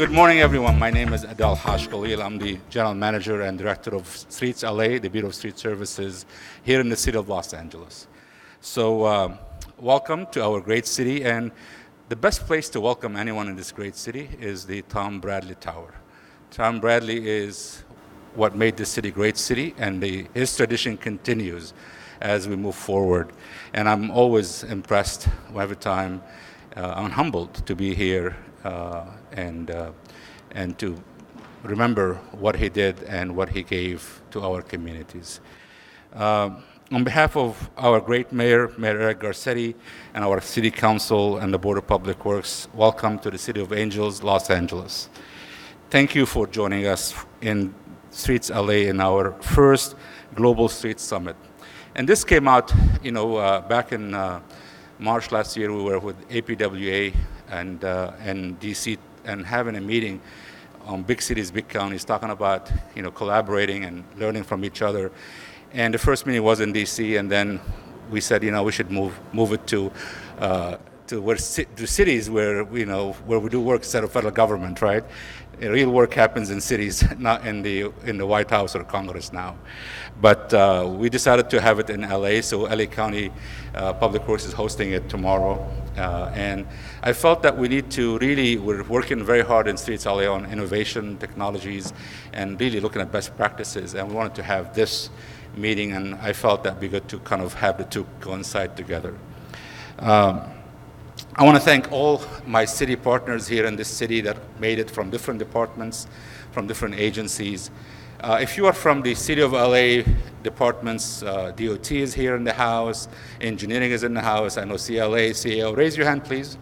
Good morning, everyone. My name is Adel Haj Khalil. I'm the General Manager and Director of Streets LA, the Bureau of Street Services here in the city of Los Angeles. So welcome to our great city, and the best place to welcome anyone in this great city is the Tom Bradley Tower. Tom Bradley is what made this city a great city, and his tradition continues as we move forward. And I'm always impressed every time. I'm humbled to be here and to remember what he did and what he gave to our communities. On behalf of our great mayor, Mayor Eric Garcetti, and our city council and the Board of Public Works, welcome to the City of Angels, Los Angeles. Thank you for joining us in Streets LA in our first Global Streets Summit. And this came out, back in March last year. We were with APWA and DC and having a meeting on big cities, big counties, talking about collaborating and learning from each other. And the first meeting was in DC, and then we said we should move it to cities where we do work instead of federal government, right? Real work happens in cities, not in the White House or Congress now. But we decided to have it in LA, so LA County Public Works is hosting it tomorrow. And I felt that we need to we're working very hard in Streets LA on innovation, technologies, and really looking at best practices. And we wanted to have this meeting, and I felt that'd be good to kind of have the two coincide together. I want to thank all my city partners here in this city that made it from different departments, from different agencies. If you are from the City of LA departments, DOT is here in the house, engineering is in the house, I know CLA, CAO. Raise your hand, please.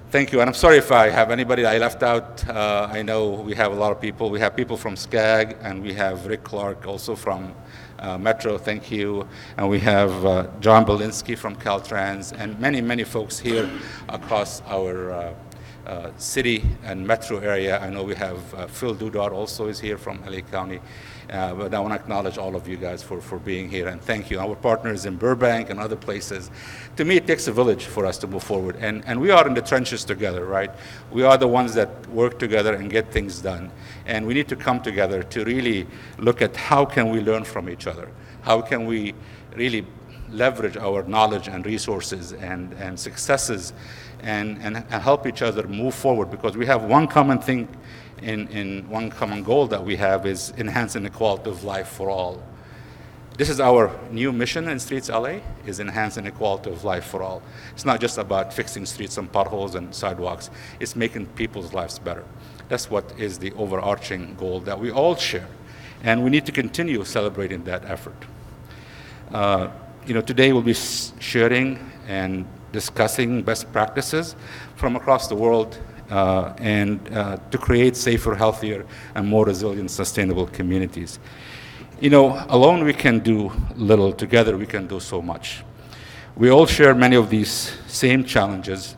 Thank you, and I'm sorry if I have anybody I left out. I know we have a lot of people. We have people from SCAG, and we have Rick Clark also from Metro, thank you. And we have John Belinsky from Caltrans, and many, many folks here across our city and metro area. I know we have Phil Dudar also is here from LA County. But I want to acknowledge all of you guys for being here, and thank you. Our partners in Burbank and other places. To me, it takes a village for us to move forward, and we are in the trenches together, right? We are the ones that work together and get things done, and we need to come together to really look at how can we learn from each other? How can we really leverage our knowledge and resources and successes and help each other move forward, because we have one common thing in one common goal that we have is enhancing the quality of life for all. This is our new mission in Streets LA, is enhancing the quality of life for all. It's not just about fixing streets and potholes and sidewalks, it's making people's lives better. That's what is the overarching goal that we all share, and we need to continue celebrating that effort. Today we'll be sharing and discussing best practices from across the world and to create safer, healthier, and more resilient, sustainable communities. Alone we can do little. Together we can do so much. We all share many of these same challenges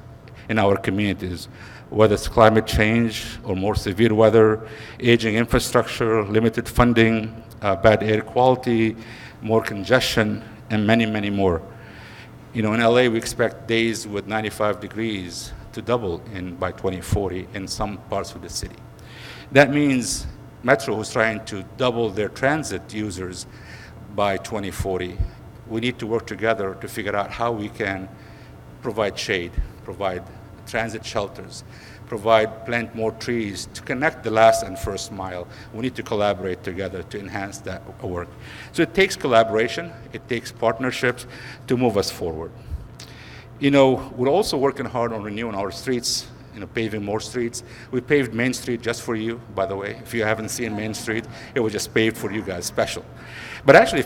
in our communities, whether it's climate change or more severe weather, aging infrastructure, limited funding, bad air quality, more congestion, and many, many more. In LA, we expect days with 95 degrees to double by 2040 in some parts of the city. That means Metro is trying to double their transit users by 2040. We need to work together to figure out how we can provide shade, provide transit shelters, plant more trees to connect the last and first mile. We need to collaborate together to enhance that work. So it takes collaboration, it takes partnerships to move us forward. We're also working hard on renewing our streets, paving more streets. We paved Main Street just for you, by the way. If you haven't seen Main Street, it was just paved for you guys, special. But actually,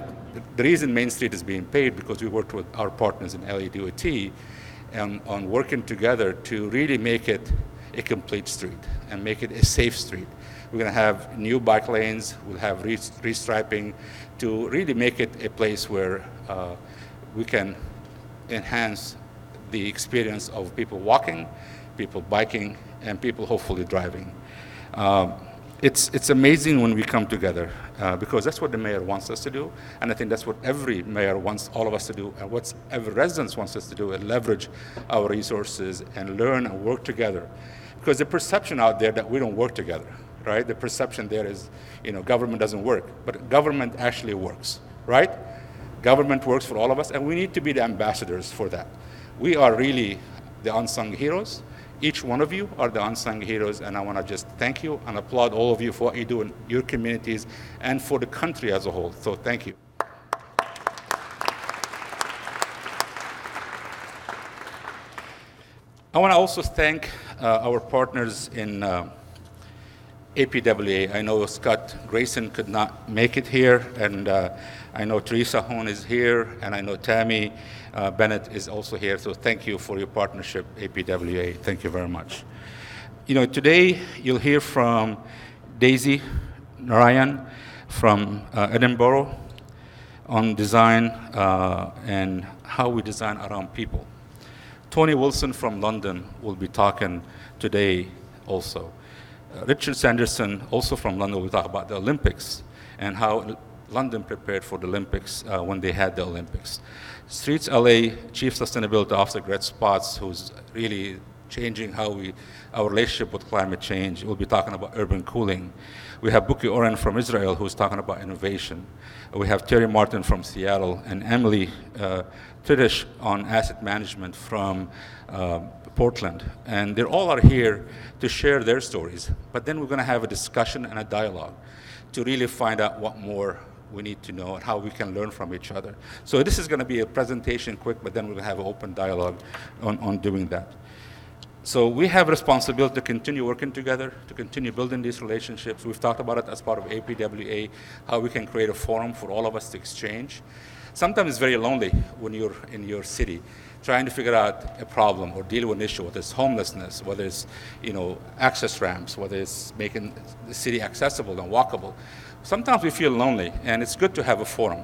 the reason Main Street is being paved because we worked with our partners in LA DOT on working together to really make it a complete street and make it a safe street. We're going to have new bike lanes, we'll have restriping to really make it a place where we can enhance the experience of people walking, people biking, and people hopefully driving. it's amazing when we come together because that's what the mayor wants us to do, and I think that's what every mayor wants all of us to do, and what every resident wants us to do, and leverage our resources and learn and work together. Because the perception out there that we don't work together, right? The perception there is, government doesn't work, but government actually works, right? Government works for all of us, and we need to be the ambassadors for that. We are really the unsung heroes. Each one of you are the unsung heroes, and I want to just thank you and applaud all of you for what you do in your communities and for the country as a whole. So thank you. I want to also thank our partners in APWA. I know Scott Grayson could not make it here, and I know Teresa Hone is here, and I know Tammy Bennett is also here. So thank you for your partnership, APWA. Thank you very much. Today you'll hear from Daisy Narayan from Edinburgh on design and how we design around people. Tony Wilson from London will be talking today also. Richard Sanderson, also from London, will talk about the Olympics and how London prepared for the Olympics when they had the Olympics. Streets LA Chief Sustainability Officer Greg Spotts, who's really changing our relationship with climate change, will be talking about urban cooling. We have Buki Oren from Israel, who's talking about innovation. We have Terry Martin from Seattle, and Emily Tridish on asset management from Portland. And they all are here to share their stories. But then we're going to have a discussion and a dialogue to really find out what more we need to know and how we can learn from each other. So this is going to be a presentation quick, but then we're going to have an open dialogue on doing that. So we have a responsibility to continue working together, to continue building these relationships. We've talked about it as part of APWA, how we can create a forum for all of us to exchange. Sometimes it's very lonely when you're in your city trying to figure out a problem or deal with an issue, whether it's homelessness, whether it's access ramps, whether it's making the city accessible and walkable. Sometimes we feel lonely, and it's good to have a forum.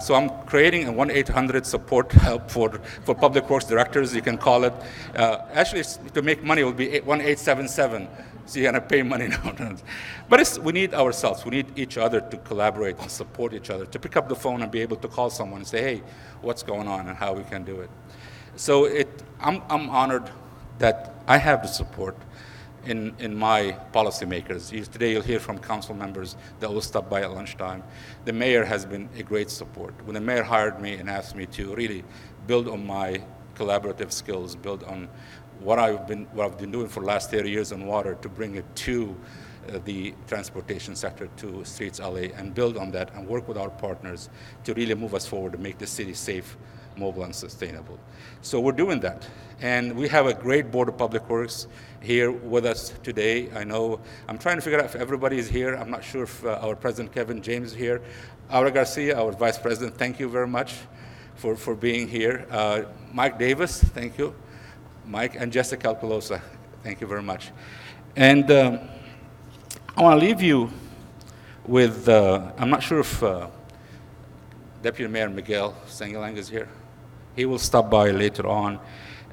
So I'm creating a 1-800 support help for public works directors, you can call it. Actually, to make money, it will be 1-877. So you're going to pay money now. But we need ourselves. We need each other to collaborate and support each other, to pick up the phone and be able to call someone and say, hey, what's going on and how we can do it. So I'm honored that I have the support in my policymakers. Today you'll hear from council members that will stop by at lunchtime. The mayor has been a great support. When the mayor hired me and asked me to really build on my collaborative skills, build on what I've been doing for the last 30 years on water, to bring it to the transportation sector, to Streets LA, and build on that and work with our partners to really move us forward to make the city safe, mobile, and sustainable. So we're doing that. And we have a great Board of Public Works here with us today. I know, I'm trying to figure out if everybody is here. I'm not sure if our President Kevin James is here. Aura Garcia, our Vice President, thank you very much for being here. Mike Davis, thank you. Mike, and Jessica Alpelosa, thank you very much. And I want to leave you with, I'm not sure if Deputy Mayor Miguel Sengelang is here. He will stop by later on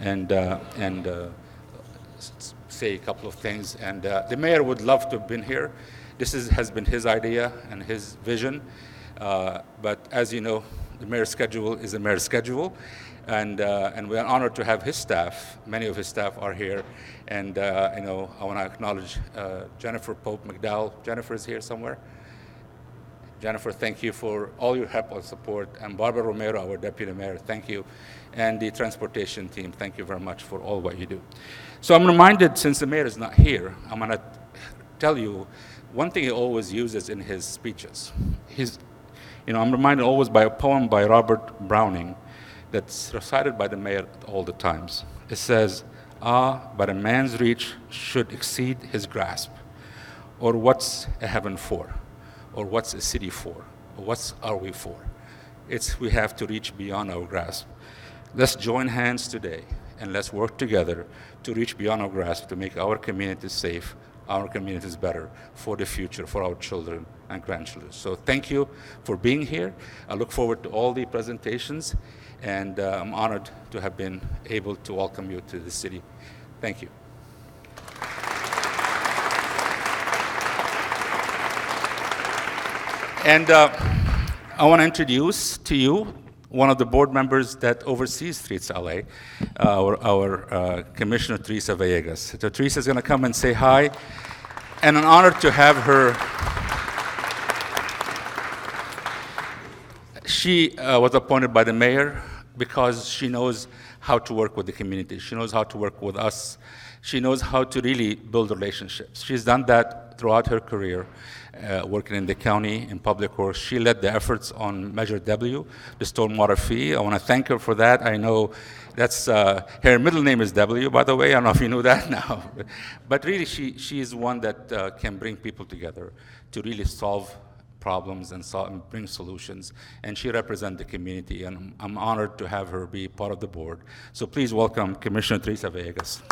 and say a couple of things. And the mayor would love to have been here. This has been his idea and his vision. But as you know, the mayor's schedule is the mayor's schedule. And we are honored to have his staff. Many of his staff are here. And I want to acknowledge Jennifer Pope McDowell. Jennifer is here somewhere. Jennifer, thank you for all your help and support. And Barbara Romero, our deputy mayor, thank you. And the transportation team, thank you very much for all what you do. So I'm reminded, since the mayor is not here, I'm going to tell you one thing he always uses in his speeches. I'm reminded always by a poem by Robert Browning that's recited by the mayor at all the times. It says, but a man's reach should exceed his grasp. Or what's a heaven for? Or what's a city for? Or what are we for? We have to reach beyond our grasp. Let's join hands today and let's work together to reach beyond our grasp to make our communities safe, our communities better for the future, for our children and grandchildren. So thank you for being here. I look forward to all the presentations, and I'm honored to have been able to welcome you to the city. Thank you. And I want to introduce to you one of the board members that oversees Streets LA, our Commissioner Teresa Villegas. So Teresa is going to come and say hi, and an honor to have her. She was appointed by the mayor because she knows how to work with the community. She knows how to work with us. She knows how to really build relationships. She's done that throughout her career, working in the county in public works. She led the efforts on Measure W, the stormwater fee. I want to thank her for that. I know that's, her middle name is W, by the way. I don't know if you knew that now. But really, she is one that can bring people together to really solve problems and bring solutions. And she represents the community, and I'm honored to have her be part of the board. So please welcome Commissioner Teresa Villegas.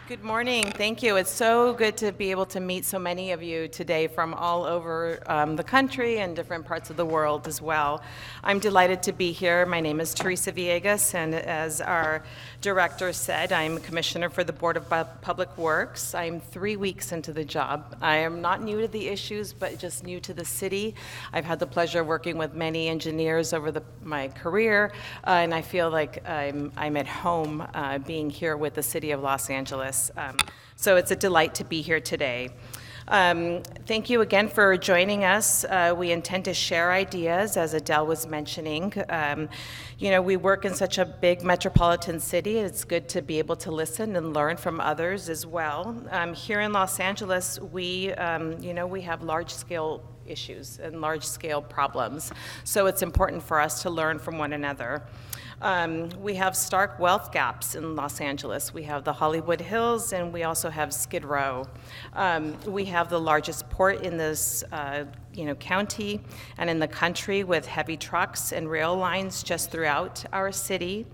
Good morning. Thank you. It's so good to be able to meet so many of you today from all over the country and different parts of the world as well. I'm delighted to be here. My name is Teresa Villegas, and as our director said, I'm Commissioner for the Board of Public Works. I'm 3 weeks into the job. I am not new to the issues, but just new to the city. I've had the pleasure of working with many engineers over my career, and I feel like I'm at home being here with the city of Los Angeles. So it's a delight to be here today. Thank you again for joining us. We intend to share ideas, as Adele was mentioning. We work in such a big metropolitan city. It's good to be able to listen and learn from others as well. Here in Los Angeles, we have large-scale issues and large-scale problems. So it's important for us to learn from one another. We have stark wealth gaps in Los Angeles. We have the Hollywood Hills, and we also have Skid Row. We have the largest port in this county and in the country, with heavy trucks and rail lines just throughout our city.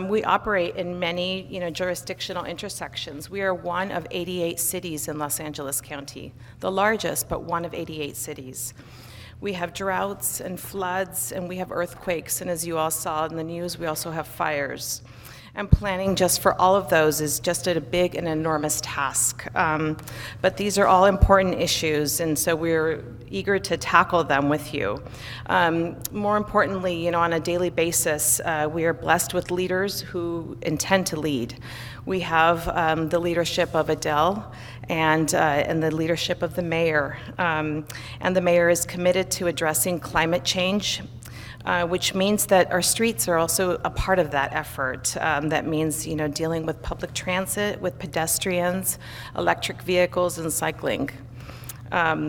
We operate in many jurisdictional intersections. We are one of 88 cities in Los Angeles County, the largest, but one of 88 cities. We have droughts and floods, and we have earthquakes, and as you all saw in the news, we also have fires. And planning just for all of those is just a big and enormous task. But these are all important issues, and so we're eager to tackle them with you. More importantly, on a daily basis, we are blessed with leaders who intend to lead. We have the leadership of Adele and the leadership of the mayor. And the mayor is committed to addressing climate change, which means that our streets are also a part of that effort. That means, dealing with public transit, with pedestrians, electric vehicles, and cycling.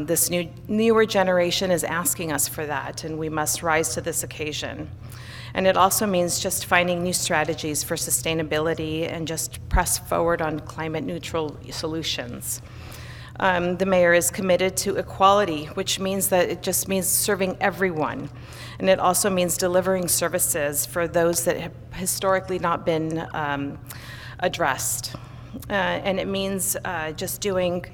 This newer generation is asking us for that, and we must rise to this occasion. And it also means just finding new strategies for sustainability and just press forward on climate neutral solutions. The mayor is committed to equality, which means that it just means serving everyone. And it also means delivering services for those that have historically not been addressed. And it means just doing,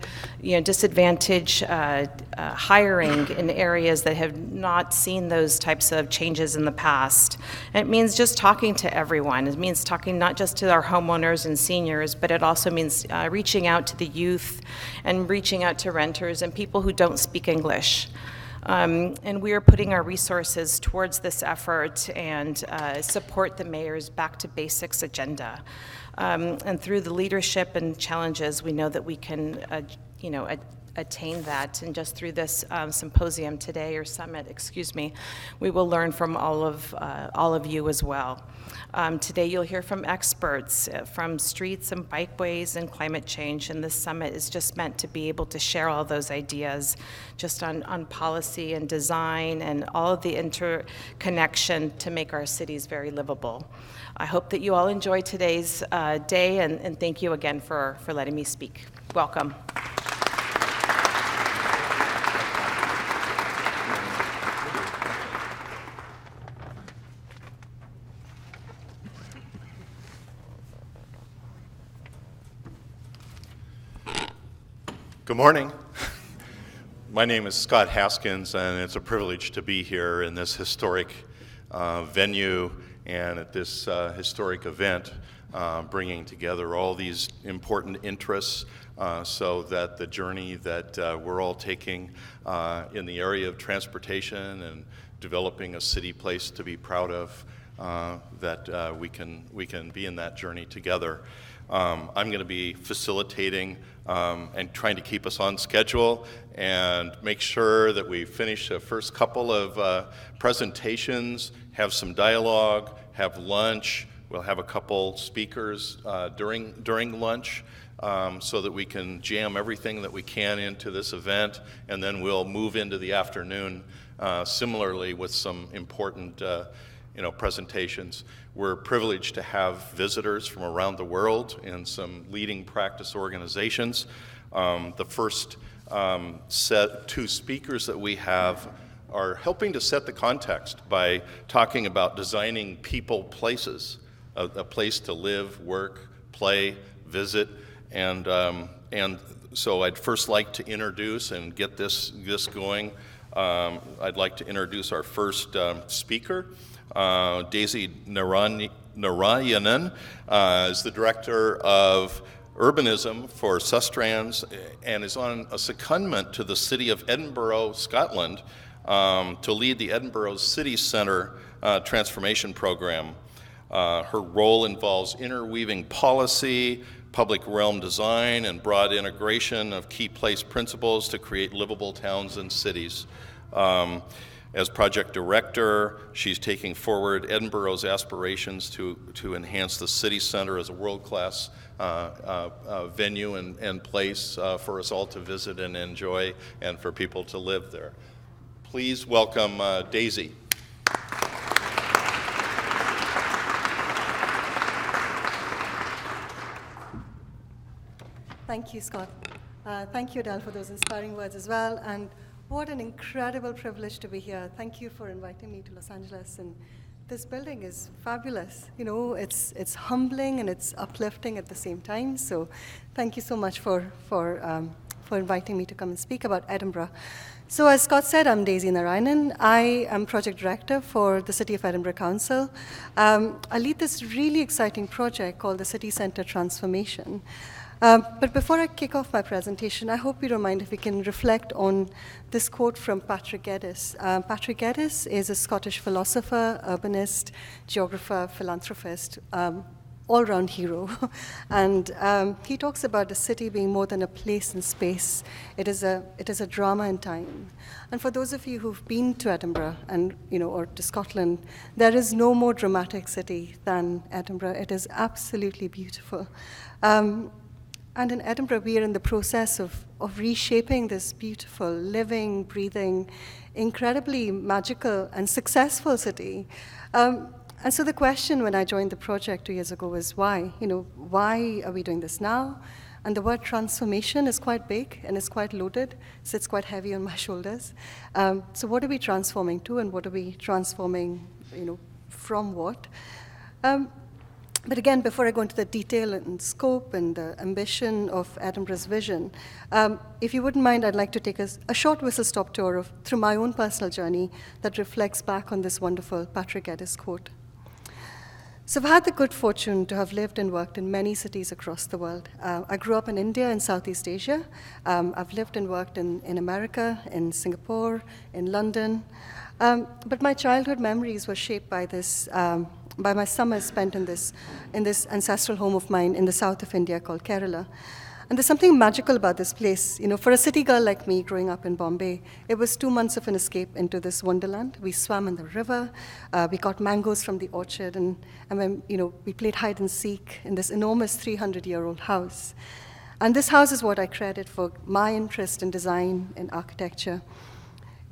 disadvantage hiring in areas that have not seen those types of changes in the past. And it means just talking to everyone. It means talking not just to our homeowners and seniors, but it also means reaching out to the youth and reaching out to renters and people who don't speak English. And we are putting our resources towards this effort and support the mayor's Back to Basics agenda. And through the leadership and challenges, we know that we can, attain that. And just through this symposium today, or summit, we will learn from all of you as well. Today, you'll hear from experts from streets and bikeways and climate change. And this summit is just meant to be able to share all those ideas, just on policy and design and all of the interconnection to make our cities very livable. I hope that you all enjoy today's day, and thank you again for letting me speak. Welcome. Good morning. My name is Scott Haskins, and it's a privilege to be here in this historic venue and at this historic event, bringing together all these important interests so that the journey that we're all taking in the area of transportation and developing a city place to be proud of, that we can be in that journey together. I'm going to be facilitating and trying to keep us on schedule and make sure that we finish the first couple of presentations, have some dialogue, have lunch. We'll have a couple speakers during lunch so that we can jam everything that we can into this event, and then we'll move into the afternoon similarly with some important presentations. We're privileged to have visitors from around the world and some leading practice organizations. The first two speakers that we have are helping to set the context by talking about designing people places, a place to live, work, play, visit, and so I'd first like to introduce and get this going. I'd like to introduce our first speaker. Daisy Narayanan is the Director of Urbanism for Sustrans and is on a secondment to the City of Edinburgh, Scotland, to lead the Edinburgh City Centre transformation program. Her role involves interweaving policy, public realm design, and broad integration of key place principles to create livable towns and cities. As project director, she's taking forward Edinburgh's aspirations to enhance the city center as a world-class venue and place for us all to visit and enjoy, and for people to live there. Please welcome Daisy. Thank you, Scott. Thank you, Adele, for those inspiring words as well. And what an incredible privilege to be here. Thank you for inviting me to Los Angeles. And this building is fabulous. You know, it's humbling and it's uplifting at the same time. So thank you so much for inviting me to come and speak about Edinburgh. So as Scott said, I'm Daisy Narayanan. I am project director for the City of Edinburgh Council. I lead this really exciting project called the City Centre Transformation. But before I kick off my presentation, I hope you don't mind if we can reflect on this quote from Patrick Geddes. Patrick Geddes is a Scottish philosopher, urbanist, geographer, philanthropist, all-round hero. And he talks about the city being more than a place and space. It is a drama in time. And for those of you who've been to Edinburgh and or to Scotland, there is no more dramatic city than Edinburgh. It is absolutely beautiful. And in Edinburgh, we are in the process of reshaping this beautiful, living, breathing, incredibly magical and successful city. And so the question when I joined the project 2 years ago was why? Why are we doing this now? And the word transformation is quite big and it's quite loaded, so it's quite heavy on my shoulders. So what are we transforming to, and what are we transforming, from what? But again, before I go into the detail and scope and the ambition of Edinburgh's vision, if you wouldn't mind, I'd like to take a short whistle-stop tour through my own personal journey that reflects back on this wonderful Patrick Geddes quote. So I've had the good fortune to have lived and worked in many cities across the world. I grew up in India and Southeast Asia. I've lived and worked in America, in Singapore, in London. But my childhood memories were shaped by this by my summers spent in this ancestral home of mine in the south of India called Kerala. And there's something magical about this place. For a city girl like me growing up in Bombay, it was 2 months of an escape into this wonderland. We swam in the river, we got mangoes from the orchard, and when, we played hide and seek in this enormous 300-year-old house. And this house is what I credit for my interest in design and architecture.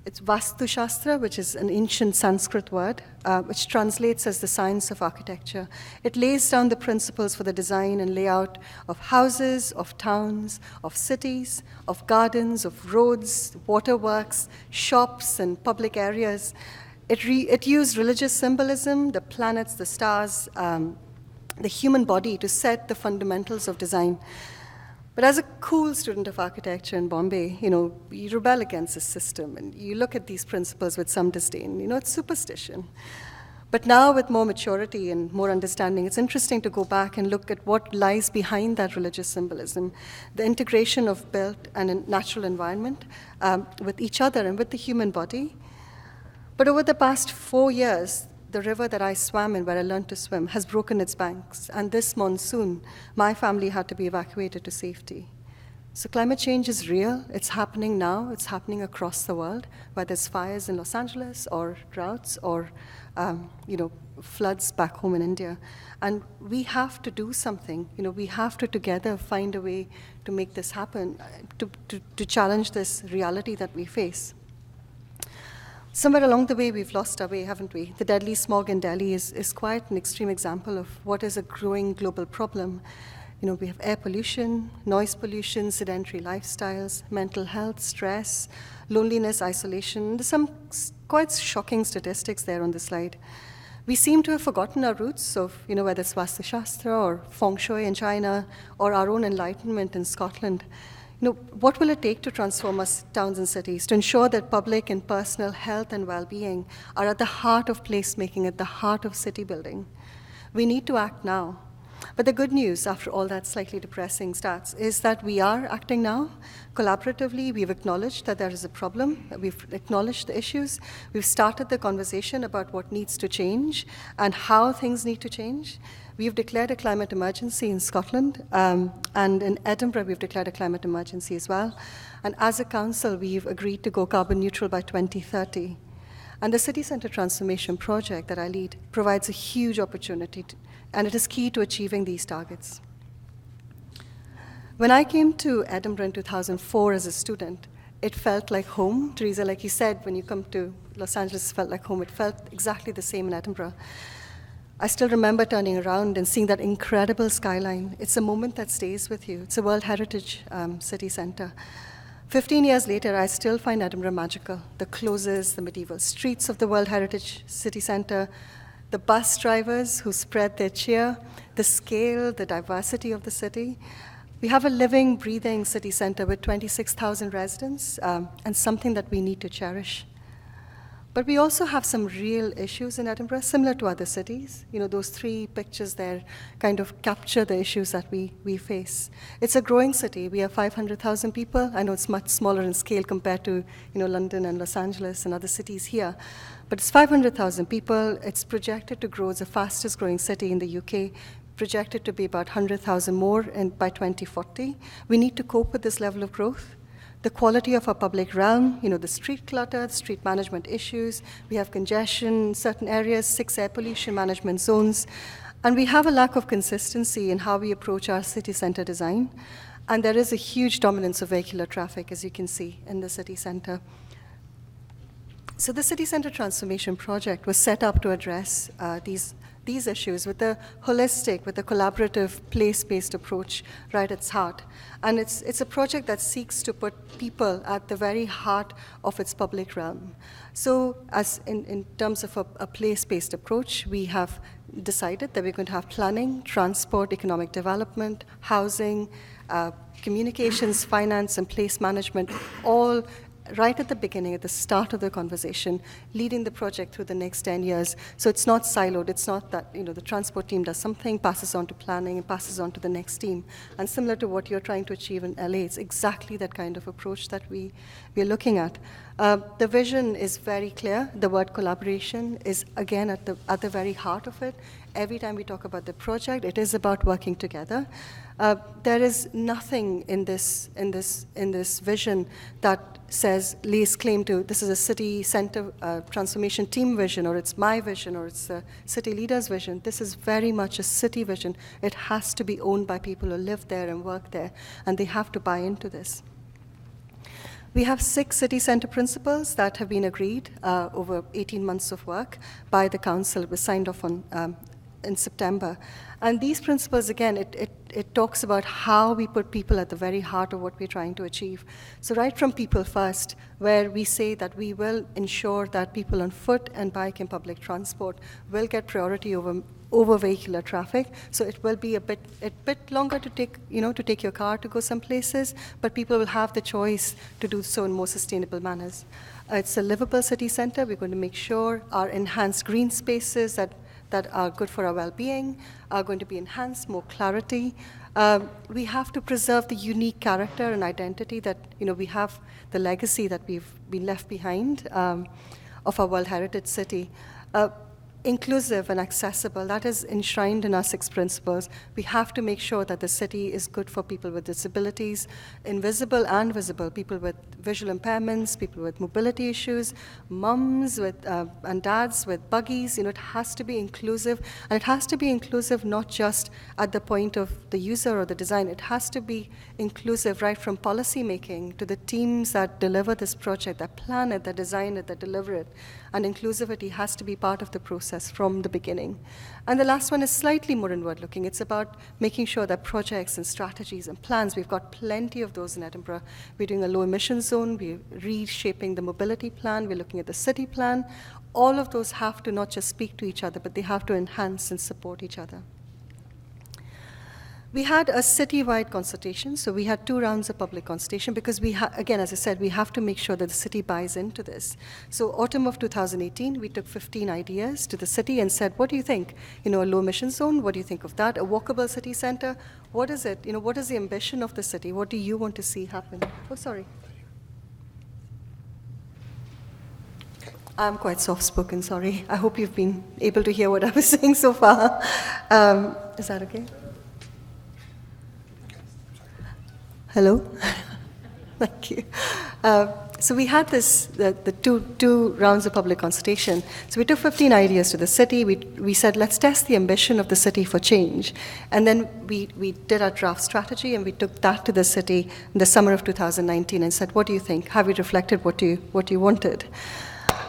It's Vastu Shastra, which is an ancient Sanskrit word, which translates as the science of architecture. It lays down the principles for the design and layout of houses, of towns, of cities, of gardens, of roads, waterworks, shops, and public areas. It used religious symbolism, the planets, the stars, the human body to set the fundamentals of design. But as a cool student of architecture in Bombay, you rebel against the system, and you look at these principles with some disdain. It's superstition. But now, with more maturity and more understanding, it's interesting to go back and look at what lies behind that religious symbolism, the integration of built and a natural environment with each other and with the human body. But over the past 4 years, the river that I swam in, where I learned to swim, has broken its banks. And this monsoon, my family had to be evacuated to safety. So climate change is real. It's happening now. It's happening across the world, whether there's fires in Los Angeles or droughts or floods back home in India. And we have to do something. We have to together find a way to make this happen, to challenge this reality that we face. Somewhere along the way, we've lost our way, haven't we? The deadly smog in Delhi is quite an extreme example of what is a growing global problem. We have air pollution, noise pollution, sedentary lifestyles, mental health, stress, loneliness, isolation. There's some quite shocking statistics there on the slide. We seem to have forgotten our roots of, whether it's Vastu Shastra or Feng Shui in China or our own enlightenment in Scotland. What will it take to transform our towns and cities, to ensure that public and personal health and well-being are at the heart of placemaking, at the heart of city building? We need to act now. But the good news, after all that slightly depressing stats, is that we are acting now. Collaboratively, we've acknowledged that there is a problem. We've acknowledged the issues. We've started the conversation about what needs to change and how things need to change. We've declared a climate emergency in Scotland, and in Edinburgh, we've declared a climate emergency as well. And as a council, we've agreed to go carbon neutral by 2030. And the City Centre Transformation Project that I lead provides a huge opportunity, and it is key to achieving these targets. When I came to Edinburgh in 2004 as a student, it felt like home. Teresa, like you said, when you come to Los Angeles, it felt like home. It felt exactly the same in Edinburgh. I still remember turning around and seeing that incredible skyline. It's a moment that stays with you. It's a World Heritage City Centre. 15 years later, I still find Edinburgh magical. The closes, the medieval streets of the World Heritage City Centre, the bus drivers who spread their cheer, the scale, the diversity of the city. We have a living, breathing city centre with 26,000 residents, and something that we need to cherish. But we also have some real issues in Edinburgh, similar to other cities. Those 3 pictures there kind of capture the issues that we face. It's a growing city. We have 500,000 people. I know it's much smaller in scale compared to London and Los Angeles and other cities here. But it's 500,000 people. It's projected to grow as the fastest growing city in the UK, projected to be about 100,000 more by 2040. We need to cope with this level of growth. The quality of our public realm, the street clutter, the street management issues. We have congestion in certain areas, 6 air pollution management zones. And we have a lack of consistency in how we approach our city centre design. And there is a huge dominance of vehicular traffic, as you can see, in the city centre. So the City Centre Transformation Project was set up to address these issues with a holistic, with a collaborative, place-based approach right at its heart. And it's a project that seeks to put people at the very heart of its public realm. So as in terms of a place-based approach, we have decided that we're going to have planning, transport, economic development, housing, communications, finance, and place management, all right at the beginning, at the start of the conversation, leading the project through the next 10 years. So it's not siloed. It's not that the transport team does something, passes on to planning, and passes on to the next team. And similar to what you're trying to achieve in LA, it's exactly that kind of approach that we're looking at. The vision is very clear. The word collaboration is, again, at the very heart of it. Every time we talk about the project, it is about working together. There is nothing in this vision that lays claim to this is a city center transformation team vision, or it's my vision, or it's a city leader's vision. This is very much a city vision. It has to be owned by people who live there and work there, and they have to buy into this. We have 6 city centre principles that have been agreed over 18 months of work by the council. It was signed off on in September. And these principles, again, it talks about how we put people at the very heart of what we're trying to achieve. So right from people first, where we say that we will ensure that people on foot and bike and public transport will get priority over over vehicular traffic. So it will be a bit longer to take your car to go some places, but people will have the choice to do so in more sustainable manners. It's a livable city center. We're going to make sure our enhanced green spaces that are good for our well-being are going to be enhanced, more clarity. We have to preserve the unique character and identity that, we have, the legacy that we've been left behind of our World Heritage City. Inclusive and accessible, that is enshrined in our 6 principles. We have to make sure that the city is good for people with disabilities, invisible and visible, people with visual impairments, people with mobility issues, mums and dads with buggies. It has to be inclusive, and it has to be inclusive not just at the point of the user or the design. It has to be inclusive right from policy making to the teams that deliver this project, that plan it, that design it, that deliver it. And inclusivity has to be part of the process from the beginning. And the last one is slightly more inward looking. It's about making sure that projects and strategies and plans, we've got plenty of those in Edinburgh. We're doing a low emission zone, we're reshaping the mobility plan, we're looking at the city plan. All of those have to not just speak to each other, but they have to enhance and support each other. We had a citywide consultation, so we had 2 rounds of public consultation because again, as I said, we have to make sure that the city buys into this. So autumn of 2018, we took 15 ideas to the city and said, what do you think? A low emission zone, what do you think of that? A walkable city center, what is it? What is the ambition of the city? What do you want to see happen? Oh, sorry. I'm quite soft-spoken, sorry. I hope you've been able to hear what I was saying so far. Is that okay? Hello? Thank you. So we had the two rounds of public consultation. So we took 15 ideas to the city. We said, let's test the ambition of the city for change. And then we did our draft strategy, and we took that to the city in the summer of 2019 and said, what do you think? Have you reflected what you wanted?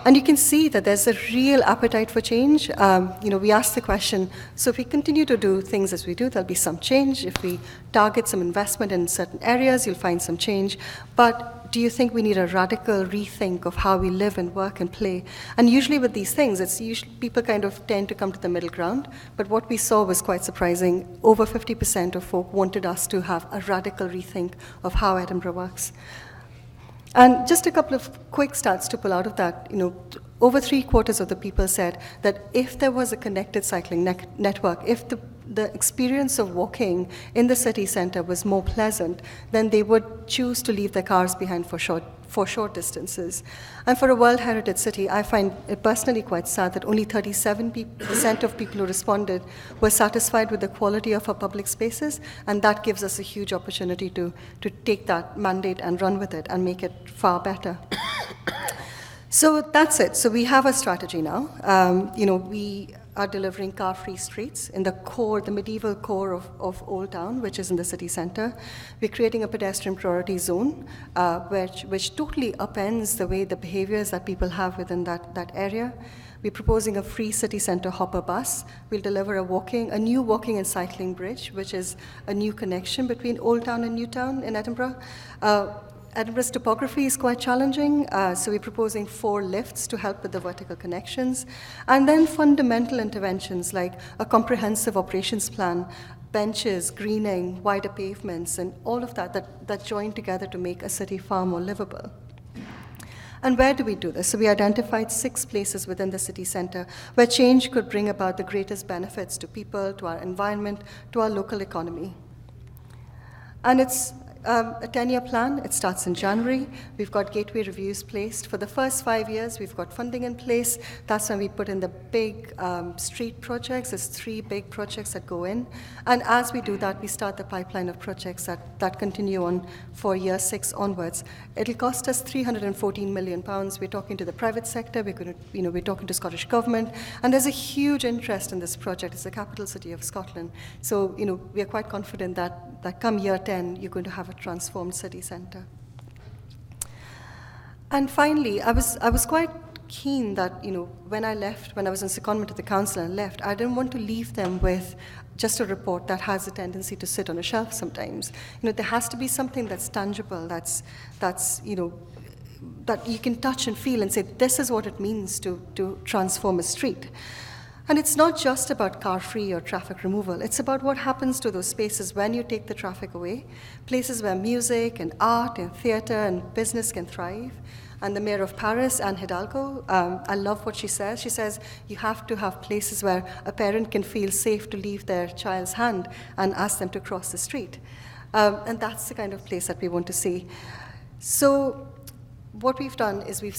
And you can see that there's a real appetite for change. We asked the question, so if we continue to do things as we do, there'll be some change. If we target some investment in certain areas, you'll find some change. But do you think we need a radical rethink of how we live and work and play? And usually with these things, it's usually people kind of tend to come to the middle ground. But what we saw was quite surprising. Over 50% of folk wanted us to have a radical rethink of how Edinburgh works. And just a couple of quick stats to pull out of that. Over 3/4 of the people said that if there was a connected cycling network, if the experience of walking in the city center was more pleasant, then they would choose to leave their cars behind for short distances. And for a World Heritage City, I find it personally quite sad that only 37% of people who responded were satisfied with the quality of our public spaces, and that gives us a huge opportunity to take that mandate and run with it and make it far better. So that's it. So we have a strategy now. We are delivering car-free streets in the medieval core of Old Town, which is in the city center. We're creating a pedestrian priority zone, which totally upends the behaviors that people have within that area. We're proposing a free city center hopper bus. We'll deliver a new walking and cycling bridge, which is a new connection between Old Town and New Town in Edinburgh. Edinburgh's topography is quite challenging, so we're proposing 4 lifts to help with the vertical connections. And then fundamental interventions like a comprehensive operations plan, benches, greening, wider pavements, and all of that join together to make a city far more livable. And where do we do this? So we identified 6 places within the city center where change could bring about the greatest benefits to people, to our environment, to our local economy. And it's a 10-year plan. It starts in January. We've got gateway reviews placed. For the first 5 years, we've got funding in place. That's when we put in the big street projects. There's 3 big projects that go in. And as we do that, we start the pipeline of projects that continue on for year 6 onwards. It'll cost us £314 million. We're talking to the private sector. We're talking to Scottish Government. And there's a huge interest in this project. It's the capital city of Scotland. So, we are quite confident that come year 10, you're going to have a transformed city center. And finally, I was quite keen that, when I was in secondment to the council and left, I didn't want to leave them with just a report that has a tendency to sit on a shelf sometimes. There has to be something that's tangible, that's that you can touch and feel and say, this is what it means to transform a street. And it's not just about car-free or traffic removal. It's about what happens to those spaces when you take the traffic away, places where music and art and theater and business can thrive. And the mayor of Paris, Anne Hidalgo, I love what she says. She says you have to have places where a parent can feel safe to leave their child's hand and ask them to cross the street. And that's the kind of place that we want to see. So what we've done is we've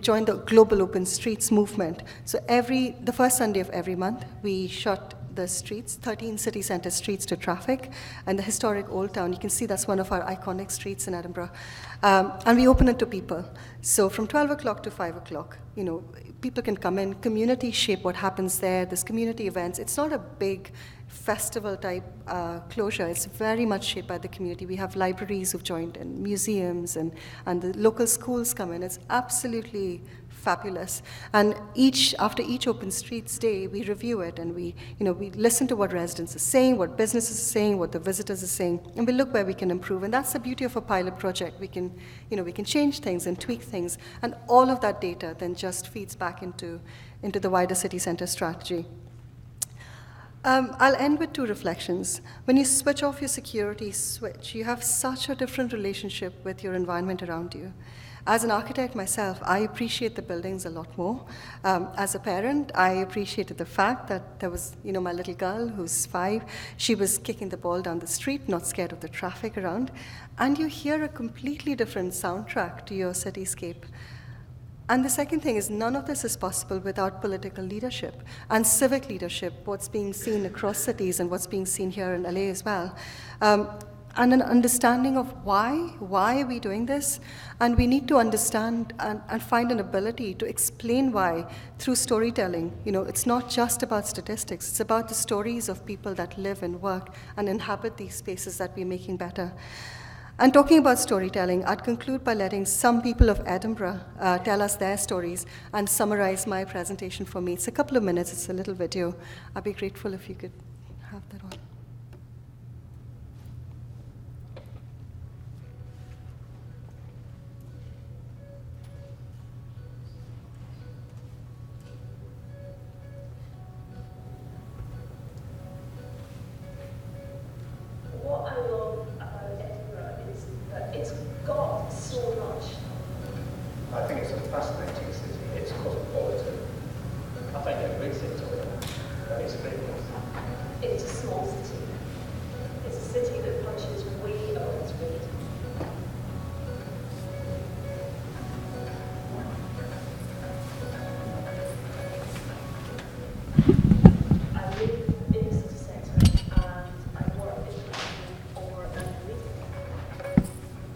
joined the Global Open Streets movement. So the first Sunday of every month, we shut the streets, 13 city centre streets to traffic, and the historic Old Town. You can see that's one of our iconic streets in Edinburgh. And we open it to people. So from 12 o'clock to 5 o'clock, people can come in, community shape what happens there, there's community events. It's not a big festival type closure. It's very much shaped by the community. We have libraries who've joined and museums and the local schools come in. It's absolutely fabulous. And after each Open Streets Day, we review it and we listen to what residents are saying, what businesses are saying, what the visitors are saying, and we look where we can improve. And that's the beauty of a pilot project. We can change things and tweak things, and all of that data then just feeds back into the wider city centre strategy. I'll end with 2 reflections. When you switch off your security switch, you have such a different relationship with your environment around you. As an architect myself, I appreciate the buildings a lot more. As a parent, I appreciated the fact that there was, my little girl who's 5, she was kicking the ball down the street, not scared of the traffic around. And you hear a completely different soundtrack to your cityscape. And the second thing is none of this is possible without political leadership and civic leadership, what's being seen across cities and what's being seen here in LA as well. And an understanding of why are we doing this? And we need to understand and find an ability to explain why through storytelling. It's not just about statistics, it's about the stories of people that live and work and inhabit these spaces that we're making better. And talking about storytelling, I'd conclude by letting some people of Edinburgh tell us their stories and summarize my presentation for me. It's a couple of minutes, it's a little video. I'd be grateful if you could have that on. What I love about Edinburgh is that it's got so much. I think it's a fascinating city. It's cosmopolitan. I think it's a big city, and it's a big one. It's a small city. It's a city that punches way above its weight. I live in the city centre and I work in the over and retail.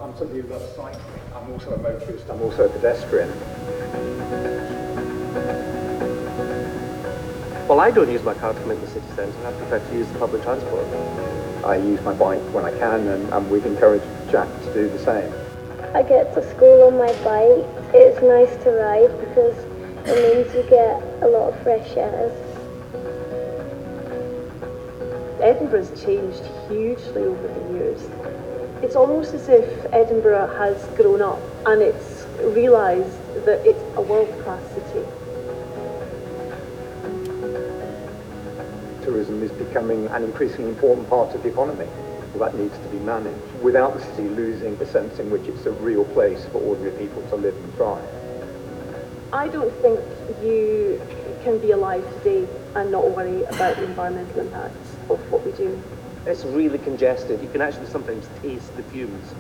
I'm somebody who loves cycling. I'm also a motorist. I'm also a pedestrian. Well, I don't use my car to come into the city centre. I prefer to use the public transport. I use my bike when I can, and we've encouraged Jack to do the same. I get to school on my bike. It's nice to ride because it means you get a lot of fresh air. Edinburgh's changed hugely over the years. It's almost as if Edinburgh has grown up and it's realised that it's a world-class city. Tourism is becoming an increasingly important part of the economy. Well, that needs to be managed without the city losing the sense in which it's a real place for ordinary people to live and thrive. I don't think you can be alive today and not worry about the environmental impacts of what we do. It's really congested. You can actually sometimes taste the fumes.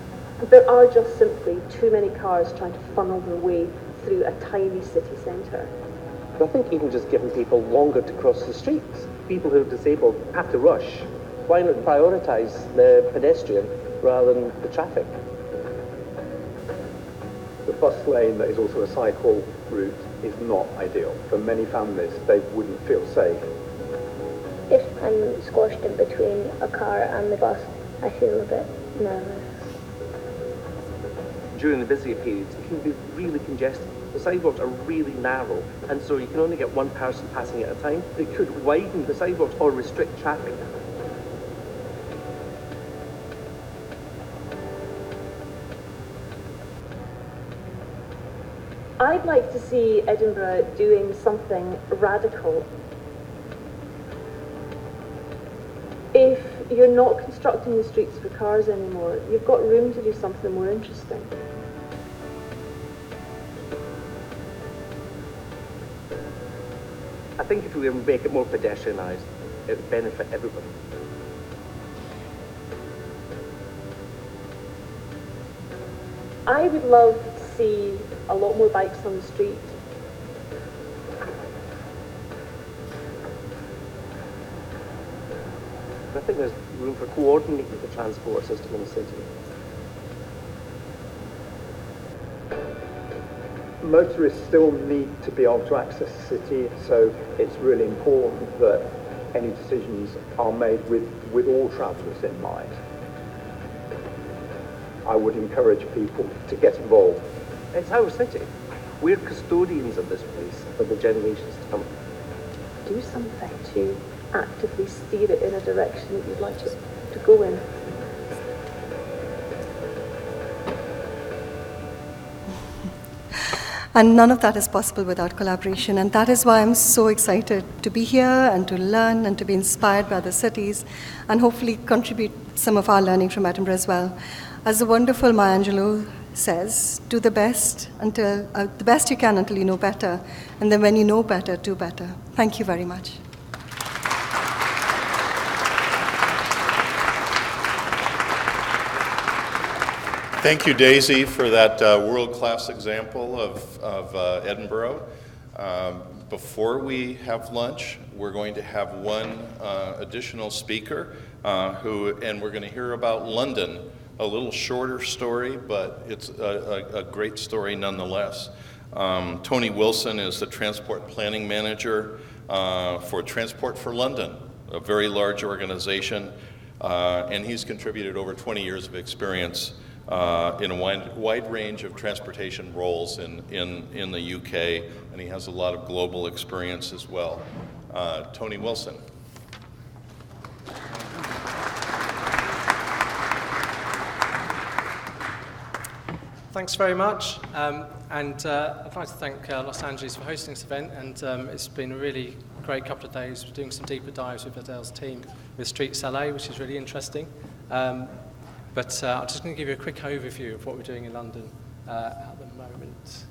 There are just simply too many cars trying to funnel their way through a tiny city centre. I think even just giving people longer to cross the streets. People who are disabled have to rush. Why not prioritise the pedestrian rather than the traffic? The bus lane that is also a cycle route is not ideal. For many families, they wouldn't feel safe. If I'm squashed in between a car and the bus, I feel a bit nervous. During the busier periods, it can be really congested. The sidewalks are really narrow, and so you can only get one person passing at a time. It could widen the sidewalks or restrict traffic. I'd like to see Edinburgh doing something radical you're not constructing the streets for cars anymore. You've got room to do something more interesting. I think if we make it more pedestrianised, it would benefit everybody. I would love to see a lot more bikes on the street. I think there's room for coordinating the transport system in the city. Motorists still need to be able to access the city, so it's really important that any decisions are made with all travellers in mind. I would encourage people to get involved. It's our city. We're custodians of this place for the generations to come. Do something to actively steer it in a direction that you'd like it to go in. And none of that is possible without collaboration. And that is why I'm so excited to be here and to learn and to be inspired by other cities and hopefully contribute some of our learning from Edinburgh as well. As the wonderful Maya Angelou says, do the best you can until you know better. And then when you know better, do better. Thank you very much. Thank you, Daisy, for that world-class example of Edinburgh. Before we have lunch, we're going to have one additional speaker, and we're going to hear about London, a little shorter story, but it's a great story nonetheless. Tony Wilson is the Transport Planning Manager for Transport for London, a very large organization, and he's contributed over 20 years of experience in a wide range of transportation roles in the UK, and he has a lot of global experience as well. Tony Wilson. Thanks very much, and I'd like to thank Los Angeles for hosting this event, and it's been a really great couple of days. We're doing some deeper dives with Adele's team with Streets LA, which is really interesting. But I'm just going to give you a quick overview of what we're doing in London at the moment.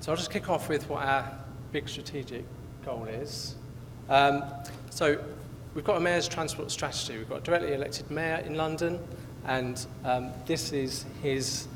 So I'll just kick off with what our big strategic goal is. So we've got a mayor's transport strategy. We've got a directly elected mayor in London, and this is his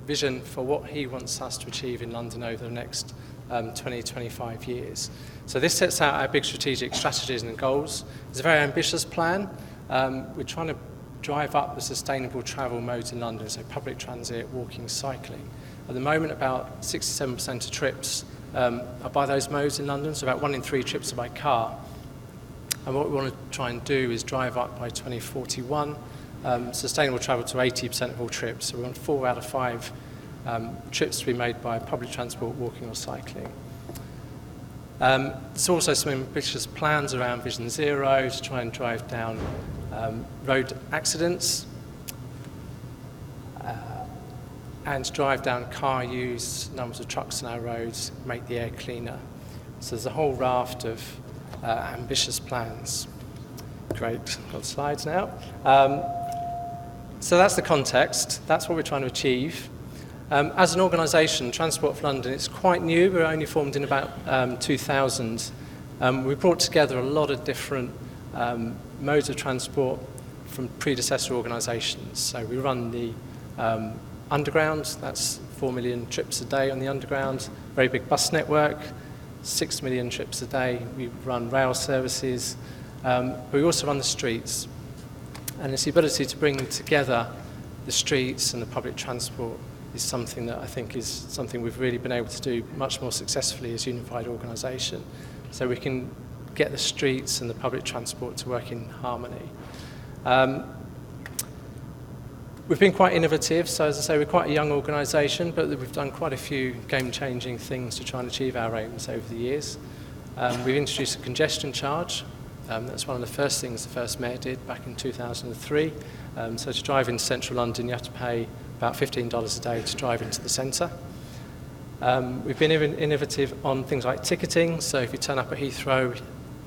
vision for what he wants us to achieve in London over the next 20-25 years. So this sets out our big strategic strategies and goals. It's a very ambitious plan. We're trying to drive up the sustainable travel modes in London, so public transit, walking, cycling. At the moment, about 67% of trips are by those modes in London, so about 1 in 3 trips are by car. And what we want to try and do is drive up by 2041 sustainable travel to 80% of all trips. So we want 4 out of 5 trips to be made by public transport, walking or cycling. There's also some ambitious plans around Vision Zero to try and drive down road accidents and drive down car use, numbers of trucks on our roads, make the air cleaner. So there's a whole raft of ambitious plans. Great, got slides now. So that's the context. That's what we're trying to achieve. As an organisation, Transport for London, it's quite new. We're only formed in about 2000. We brought together a lot of different modes of transport from predecessor organisations. So we run the Underground, that's 4 million trips a day on the Underground, very big bus network, 6 million trips a day. We run rail services, but we also run the streets. And it's the ability to bring together the streets and the public transport is something that I think is something we've really been able to do much more successfully as a unified organisation. So we can get the streets and the public transport to work in harmony. We've been quite innovative, so as I say, we're quite a young organisation, but we've done quite a few game-changing things to try and achieve our aims over the years. We've introduced a congestion charge. That's one of the first things the first mayor did back in 2003. So to drive into central London, you have to pay about $15 a day to drive into the centre. We've been innovative on things like ticketing. So if you turn up at Heathrow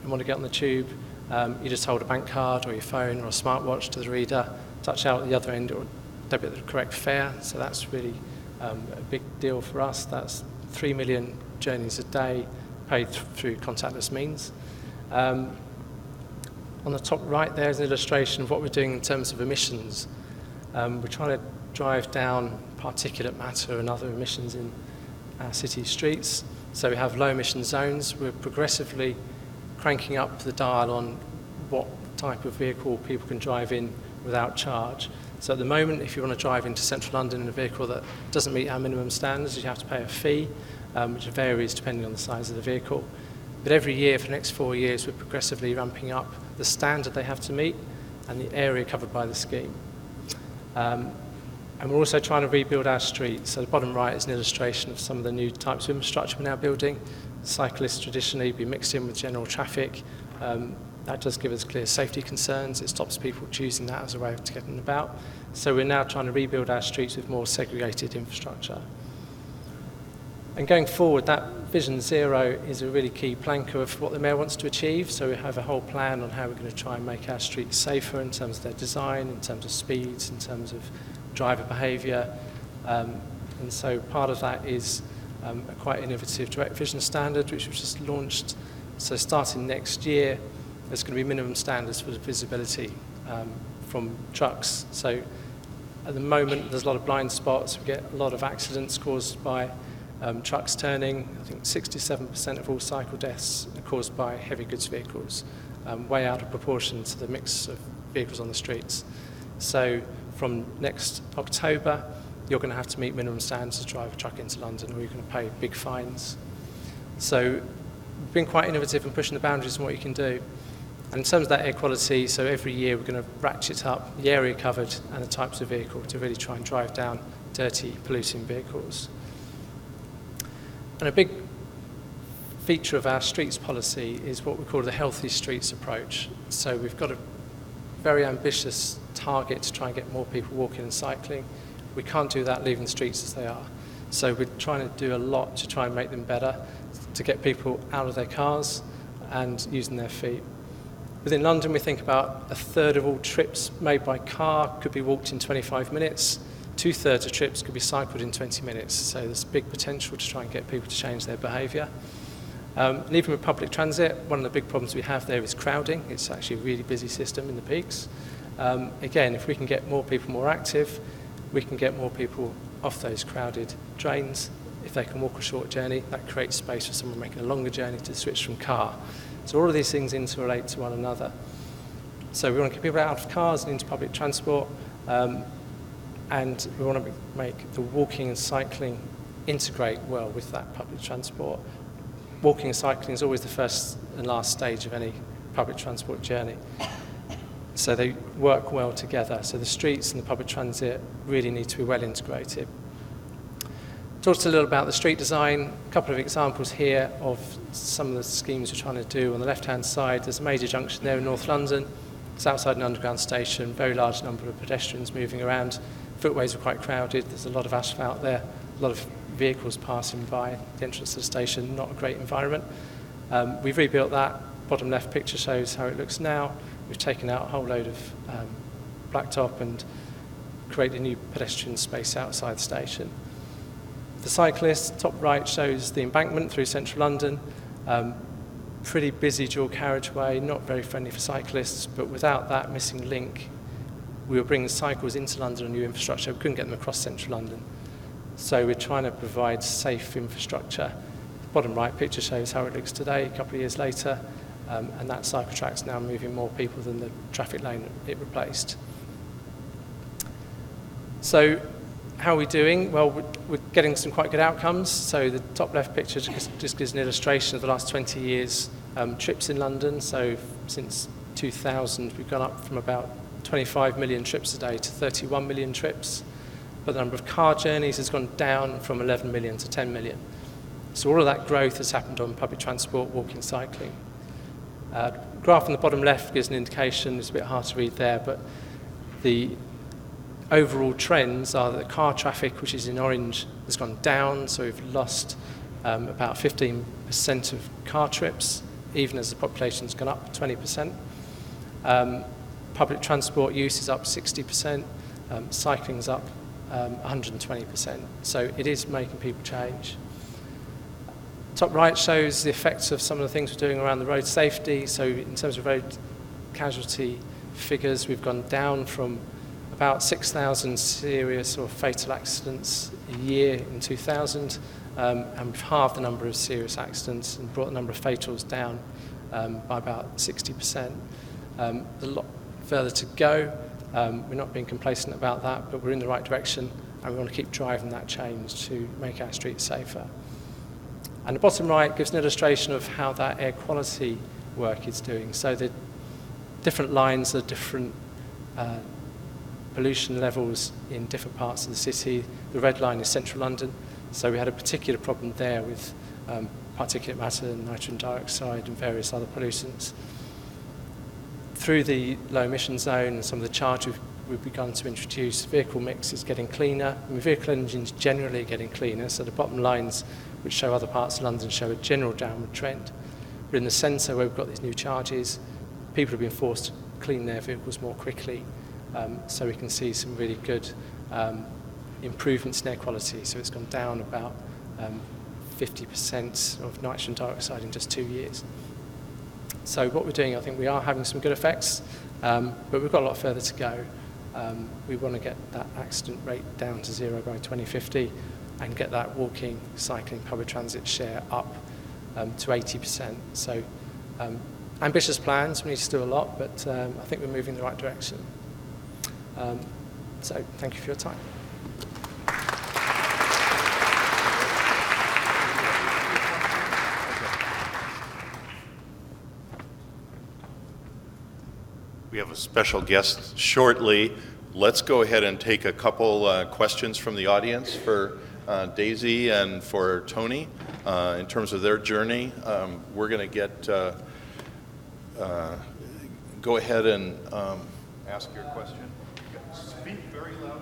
and want to get on the tube, You just hold a bank card or your phone or a smartwatch to the reader, touch out at the other end, or debit the correct fare. So that's really a big deal for us. That's 3 million journeys a day paid through contactless means. On the top right there is an illustration of what we're doing in terms of emissions. We're trying to drive down particulate matter and other emissions in our city streets. So we have low emission zones. We're progressively cranking up the dial on what type of vehicle people can drive in without charge. So at the moment, if you want to drive into central London in a vehicle that doesn't meet our minimum standards, you have to pay a fee, which varies depending on the size of the vehicle. But every year for the next 4 years, we're progressively ramping up the standard they have to meet and the area covered by the scheme. And we're also trying to rebuild our streets. So the bottom right is an illustration of some of the new types of infrastructure we're now building. Cyclists traditionally be mixed in with general traffic. That does give us clear safety concerns. It stops people choosing that as a way of getting about. So we're now trying to rebuild our streets with more segregated infrastructure. And going forward, that Vision Zero is a really key plank of what the Mayor wants to achieve. So we have a whole plan on how we're going to try and make our streets safer in terms of their design, in terms of speeds, in terms of driver behaviour. And so part of that is a quite innovative direct vision standard, which was just launched. So starting next year, there's going to be minimum standards for visibility from trucks. So at the moment, there's a lot of blind spots. We get a lot of accidents caused by trucks turning. I think 67% of all cycle deaths are caused by heavy goods vehicles, way out of proportion to the mix of vehicles on the streets. So from next October, you're going to have to meet minimum standards to drive a truck into London, or you're going to pay big fines. So we've been quite innovative in pushing the boundaries on what you can do. And in terms of that air quality, so every year we're going to ratchet up the area covered and the types of vehicle to really try and drive down dirty, polluting vehicles. And a big feature of our streets policy is what we call the healthy streets approach. So we've got a very ambitious target to try and get more people walking and cycling. We can't do that leaving the streets as they are. So we're trying to do a lot to try and make them better, to get people out of their cars and using their feet. Within London, we think about a third of all trips made by car could be walked in 25 minutes. 2/3 of trips could be cycled in 20 minutes. So there's big potential to try and get people to change their behaviour. And even with public transit, one of the big problems we have there is crowding. It's actually a really busy system in the peaks. Again, if we can get more people more active, we can get more people off those crowded trains. If they can walk a short journey, that creates space for someone making a longer journey to switch from car. So all of these things interrelate to one another. So we want to get people out of cars and into public transport, and we want to make the walking and cycling integrate well with that public transport. Walking and cycling is always the first and last stage of any public transport journey. So they work well together. So the streets and the public transit really need to be well integrated. Talked a little about the street design. A couple of examples here of some of the schemes we're trying to do. On the left-hand side, there's a major junction there in North London. It's outside an underground station, very large number of pedestrians moving around. Footways are quite crowded. There's a lot of asphalt there, a lot of vehicles passing by the entrance to the station, not a great environment. We've rebuilt that. Bottom left picture shows how it looks now. We've taken out a whole load of blacktop and created a new pedestrian space outside the station. The cyclists, top right shows the embankment through central London. Pretty busy dual carriageway, not very friendly for cyclists, but without that missing link, we were bringing cycles into London and new infrastructure. We couldn't get them across central London. So we're trying to provide safe infrastructure. The bottom right picture shows how it looks today, a couple of years later, and that cycle track's now moving more people than the traffic lane it replaced. So how are we doing? Well, we're getting some quite good outcomes. So the top left picture just gives an illustration of the last 20 years trips in London. So since 2000, we've gone up from about 25 million trips a day to 31 million trips. But the number of car journeys has gone down from 11 million to 10 million. So all of that growth has happened on public transport, walking, cycling. Graph on the bottom left gives an indication, it's a bit hard to read there, but the overall trends are that car traffic, which is in orange, has gone down, so we've lost about 15% of car trips, even as the population's gone up 20%. Public transport use is up 60%, cycling's up 120%. So it is making people change. Top right shows the effects of some of the things we're doing around the road safety. So in terms of road casualty figures, we've gone down from about 6,000 serious or fatal accidents a year in 2000, and we've halved the number of serious accidents and brought the number of fatals down by about 60%. A lot further to go. We're not being complacent about that, but we're in the right direction, and we want to keep driving that change to make our streets safer. And the bottom right gives an illustration of how that air quality work is doing. So the different lines are different pollution levels in different parts of the city. The red line is central London, so we had a particular problem there with particulate matter and nitrogen dioxide and various other pollutants. Through the low emission zone and some of the charge we've begun to introduce, vehicle mix is getting cleaner. I mean, vehicle engines generally getting cleaner, so the bottom lines, which show other parts of London, show a general downward trend. But in the centre, where we've got these new charges, people have been forced to clean their vehicles more quickly, so we can see some really good improvements in air quality. So it's gone down about 50% of nitrogen dioxide in just 2 years. So what we're doing, I think we are having some good effects, but we've got a lot further to go. We want to get that accident rate down to 0 by 2050 and get that walking, cycling, public transit share up to 80%. So ambitious plans, we need to do a lot, but I think we're moving in the right direction. So thank you for your time. We have a special guest shortly. Let's go ahead and take a couple questions from the audience for Daisy and for Tony in terms of their journey. We're going to get go ahead and ask your question. Speak very loud.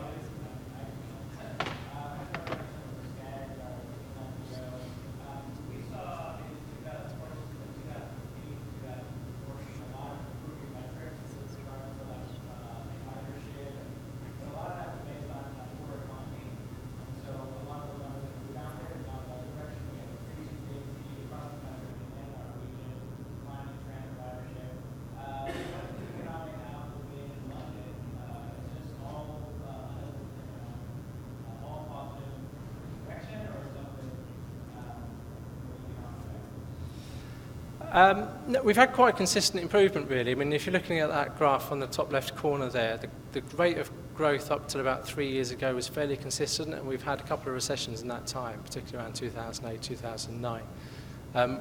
No, we've had quite consistent improvement, really. I mean, if you're looking at that graph on the top left corner there, the rate of growth up till about 3 years ago was fairly consistent, and we've had a couple of recessions in that time, particularly around 2008, 2009.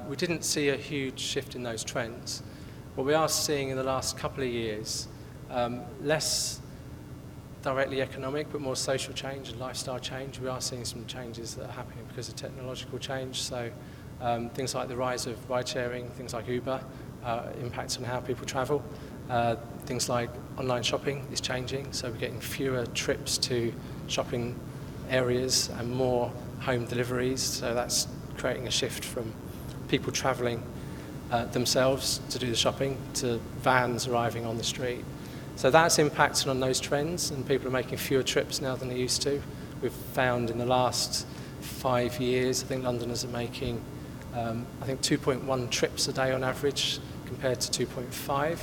We didn't see a huge shift in those trends. What we are seeing in the last couple of years, less directly economic, but more social change and lifestyle change. We are seeing some changes that are happening because of technological change. So things like the rise of ride-sharing, things like Uber, impacts on how people travel. Things like online shopping is changing, so we're getting fewer trips to shopping areas and more home deliveries. So that's creating a shift from people traveling themselves to do the shopping to vans arriving on the street. So that's impacting on those trends, and people are making fewer trips now than they used to. We've found in the last 5 years, I think Londoners are making, 2.1 trips a day on average compared to 2.5,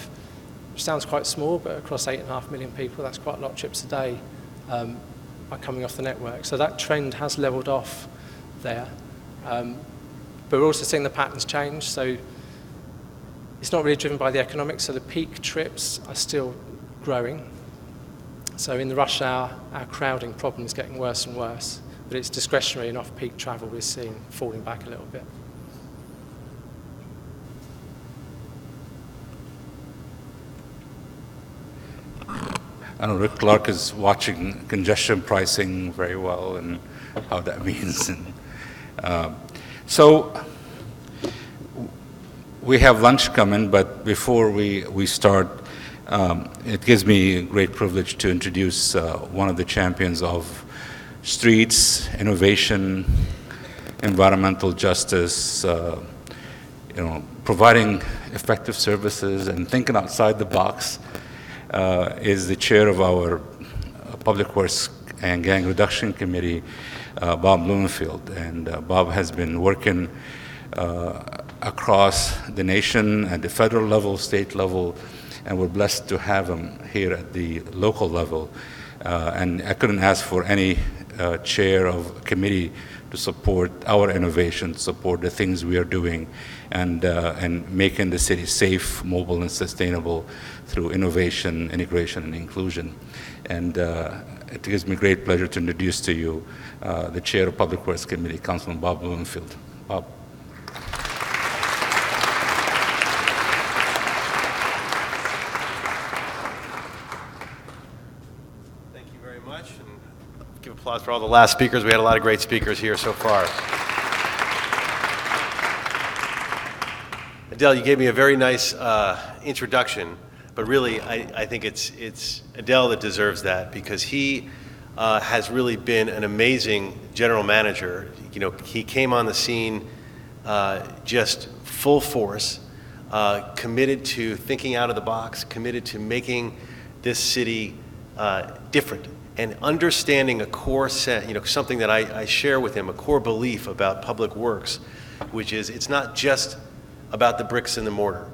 which sounds quite small, but across 8.5 million people, that's quite a lot of trips a day are coming off the network. So that trend has leveled off there. But we're also seeing the patterns change, so it's not really driven by the economics, so the peak trips are still growing. So in the rush hour, our crowding problem is getting worse and worse, but it's discretionary and off-peak travel we're seeing falling back a little bit. I know Rick Clark is watching congestion pricing very well and how that means. And, so we have lunch coming, but before we start, it gives me a great privilege to introduce one of the champions of streets, innovation, environmental justice, providing effective services and thinking outside the box is the chair of our Public Works and Gang Reduction Committee, Bob Blumenfield. And Bob has been working across the nation at the federal level, state level, and we're blessed to have him here at the local level. And I couldn't ask for any chair of a committee to support our innovation, support the things we are doing, and making the city safe, mobile, and sustainable through innovation, integration, and inclusion. And it gives me great pleasure to introduce to you the chair of Public Works Committee, Councilman Bob Blumenfield. Bob. Thank you very much. And give applause for all the last speakers. We had a lot of great speakers here so far. Adele, you gave me a very nice introduction, but really I think it's Adele that deserves that, because he has really been an amazing general manager. You know, he came on the scene just full force, committed to thinking out of the box, committed to making this city different, and understanding a core set, something that I share with him, a core belief about public works, which is it's not just about the bricks and the mortar.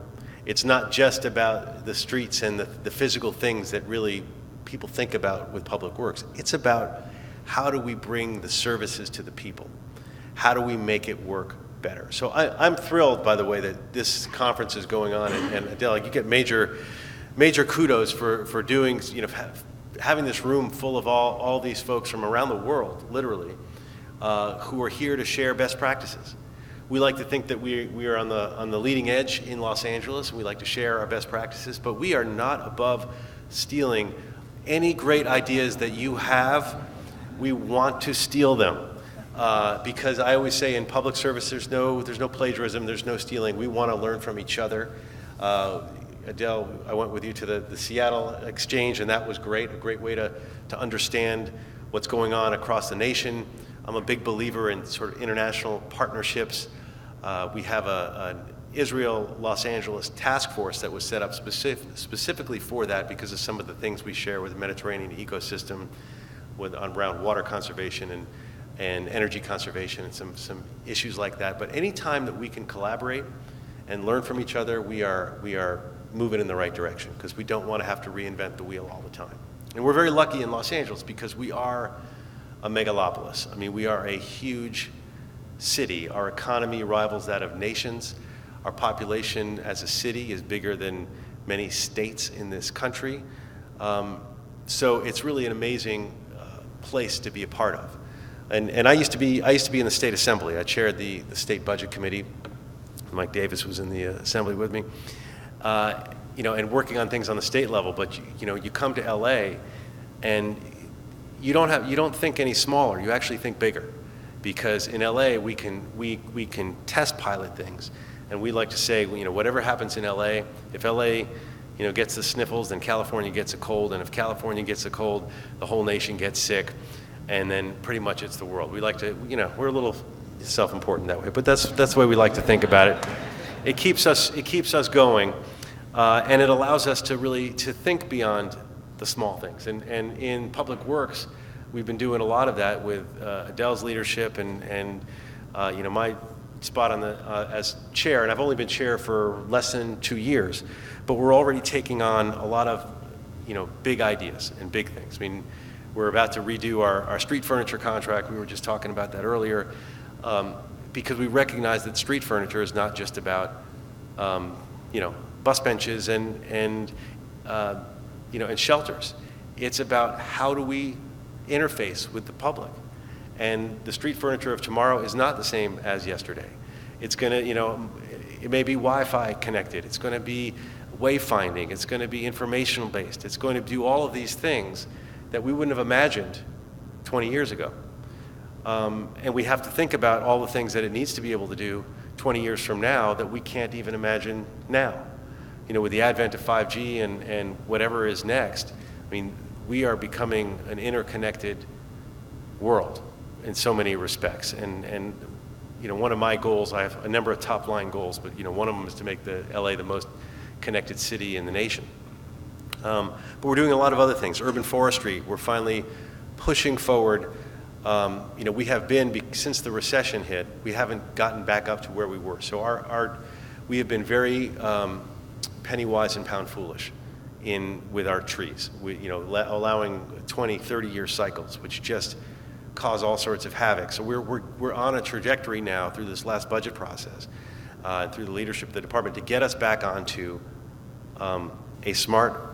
It's not just about the streets and the physical things that really people think about with public works. It's about how do we bring the services to the people? How do we make it work better? So I'm thrilled, by the way, that this conference is going on, and Adele, you get major kudos for doing, having this room full of all these folks from around the world, literally, who are here to share best practices. We like to think that we are on the leading edge in Los Angeles, and we like to share our best practices, but we are not above stealing any great ideas that you have. We want to steal them, because I always say in public service there's no plagiarism, there's no stealing. We want to learn from each other. Adele, I went with you to the Seattle Exchange, and that was great, a great way to understand what's going on across the nation. I'm a big believer in sort of international partnerships. We have an Israel-Los Angeles task force that was set up specifically for that, because of some of the things we share with the Mediterranean ecosystem around water conservation and energy conservation and some issues like that. But any time that we can collaborate and learn from each other, we are moving in the right direction, because we don't want to have to reinvent the wheel all the time. And we're very lucky in Los Angeles because we are a megalopolis. I mean, we are a huge city. Our economy rivals that of nations. Our population as a city is bigger than many states in this country. So it's really an amazing place to be a part of. And I used to be in the state assembly. I chaired the state budget committee. Mike Davis was in the assembly with me. And working on things on the state level. But you come to LA, and you don't think any smaller. You actually think bigger, because in LA we can test pilot things, and we like to say, whatever happens in LA, if LA gets the sniffles, then California gets a cold, and if California gets a cold, the whole nation gets sick, and then pretty much it's the world. We like to, we're a little self-important that way, but that's the way we like to think about it. It keeps us going, and it allows us to really think beyond the small things. And in public works, we've been doing a lot of that with Adele's leadership and my spot on as chair, and I've only been chair for less than 2 years, but we're already taking on a lot of big ideas and big things. I mean, we're about to redo our street furniture contract. We were just talking about that earlier, because we recognize that street furniture is not just about bus benches and shelters. It's about how do we interface with the public. And the street furniture of tomorrow is not the same as yesterday. It's going to, it may be Wi-Fi connected. It's going to be wayfinding. It's going to be informational based. It's going to do all of these things that we wouldn't have imagined 20 years ago. And we have to think about all the things that it needs to be able to do 20 years from now that we can't even imagine now. With the advent of 5G and whatever is next, I mean, we are becoming an interconnected world in so many respects. And one of my goals, I have a number of top line goals, but one of them is to make the LA the most connected city in the nation. But we're doing a lot of other things. Urban forestry, we're finally pushing forward. We have been, since the recession hit, we haven't gotten back up to where we were. So we have been very penny wise and pound foolish with our trees. Allowing 20, 30-year cycles, which just cause all sorts of havoc. So we're on a trajectory now through this last budget process, through the leadership of the department, to get us back onto a smart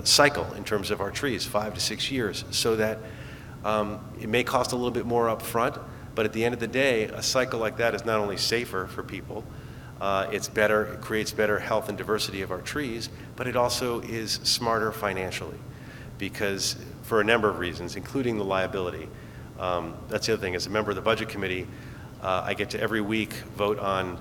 cycle in terms of our trees, 5 to 6 years, so that it may cost a little bit more up front, but at the end of the day, a cycle like that is not only safer for people, it creates better health and diversity of our trees, but it also is smarter financially, because for a number of reasons, including the liability. That's the other thing. As a member of the Budget Committee, I get to every week vote on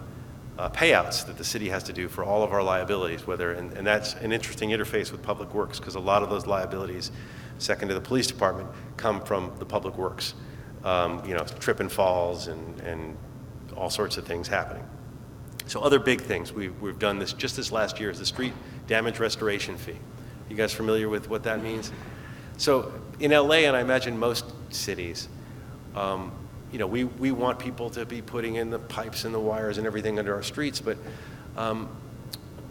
payouts that the city has to do for all of our liabilities, and that's an interesting interface with Public Works, because a lot of those liabilities, second to the police department, come from the Public Works. Trip and falls and all sorts of things happening. So other big things we've done this last year is the street damage restoration fee. You guys familiar with what that means? So in LA, and I imagine most cities, we want people to be putting in the pipes and the wires and everything under our streets, but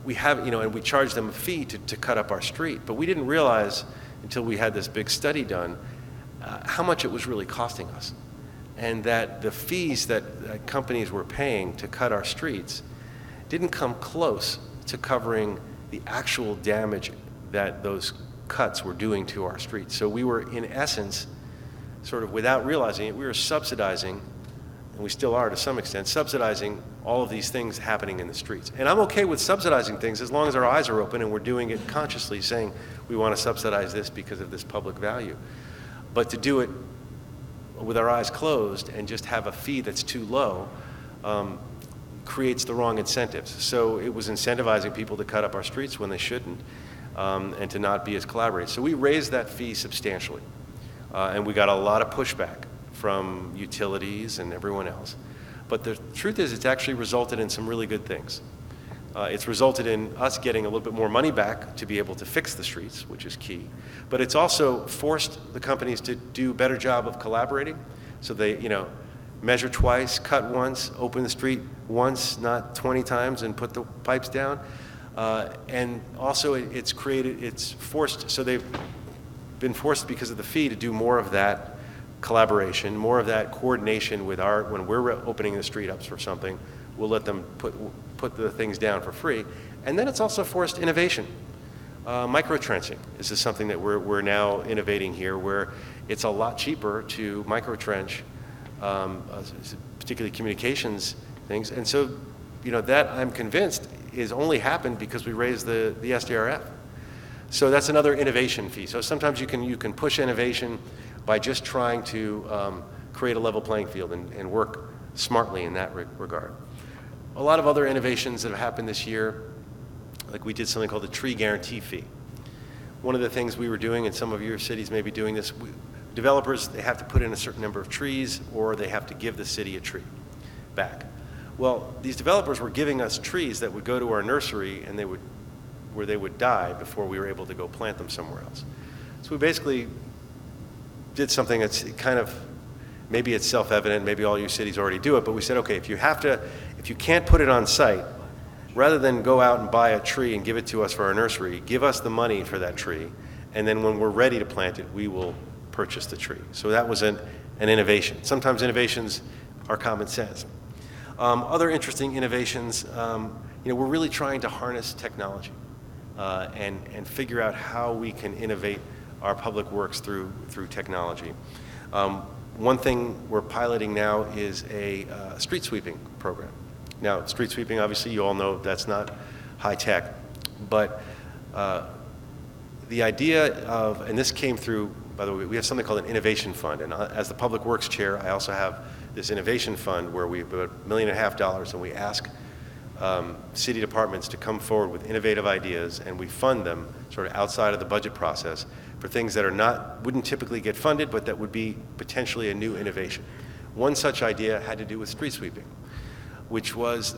we have, and we charge them a fee to cut up our street. But we didn't realize until we had this big study done how much it was really costing us. And that the fees that companies were paying to cut our streets didn't come close to covering the actual damage that those cuts were doing to our streets. So we were, in essence, sort of without realizing it, we were subsidizing, and we still are to some extent, subsidizing all of these things happening in the streets. And I'm okay with subsidizing things as long as our eyes are open and we're doing it consciously, saying we want to subsidize this because of this public value. But to do it with our eyes closed and just have a fee that's too low creates the wrong incentives. So it was incentivizing people to cut up our streets when they shouldn't, and to not be as collaborative. So we raised that fee substantially. And we got a lot of pushback from utilities and everyone else. But the truth is, it's actually resulted in some really good things. It's resulted in us getting a little bit more money back to be able to fix the streets, which is key. But it's also forced the companies to do a better job of collaborating. So they, measure twice, cut once, open the street once, not 20 times, and put the pipes down. And also it's forced, so they've been forced because of the fee to do more of that collaboration, more of that coordination with when we're opening the street up for something, we'll let them put the things down for free. And then it's also forced innovation. Microtrenching is something that we're now innovating here, where it's a lot cheaper to microtrench, particularly communications things. And so, that I'm convinced is only happened because we raised the SDRF. So that's another innovation fee. So sometimes you can push innovation by just trying to create a level playing field and work smartly in that regard. A lot of other innovations that have happened this year, like we did something called the tree guarantee fee. One of the things we were doing, and some of your cities may be doing this, developers, they have to put in a certain number of trees, or they have to give the city a tree back. Well, these developers were giving us trees that would go to our nursery and where they would die before we were able to go plant them somewhere else. So we basically did something that's kind of, maybe it's self-evident, maybe all your cities already do it, but we said, okay, if you can't put it on site, rather than go out and buy a tree and give it to us for our nursery, give us the money for that tree, and then when we're ready to plant it, we will purchase the tree. So that was an innovation. Sometimes innovations are common sense. Other interesting innovations, we're really trying to harness technology and figure out how we can innovate our public works through technology. One thing we're piloting now is a street sweeping program. Now, street sweeping, obviously, you all know that's not high tech, but the idea of, and this came through, by the way, we have something called an innovation fund, and as the Public Works Chair, I also have this innovation fund where we have about $1.5 million, and we ask city departments to come forward with innovative ideas, and we fund them sort of outside of the budget process for things that wouldn't typically get funded, but that would be potentially a new innovation. One such idea had to do with street sweeping, which was,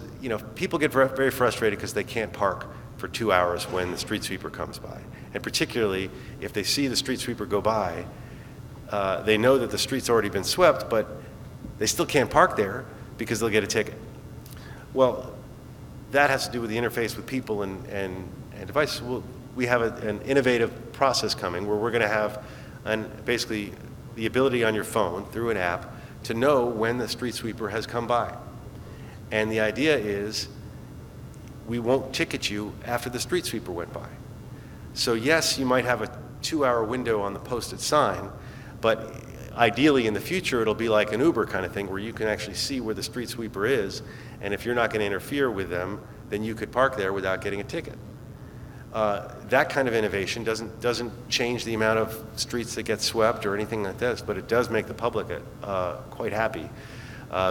people get very frustrated because they can't park for 2 hours when the street sweeper comes by. And particularly if they see the street sweeper go by, they know that the street's already been swept, but they still can't park there because they'll get a ticket. Well, that has to do with the interface with people and devices. We have an innovative process coming where we're going to have basically the ability on your phone through an app to know when the street sweeper has come by. And the idea is we won't ticket you after the street sweeper went by. So yes, you might have a 2-hour window on the posted sign, but ideally in the future it'll be like an Uber kind of thing where you can actually see where the street sweeper is, and if you're not going to interfere with them, then you could park there without getting a ticket. That kind of innovation doesn't change the amount of streets that get swept or anything like this, but it does make the public quite happy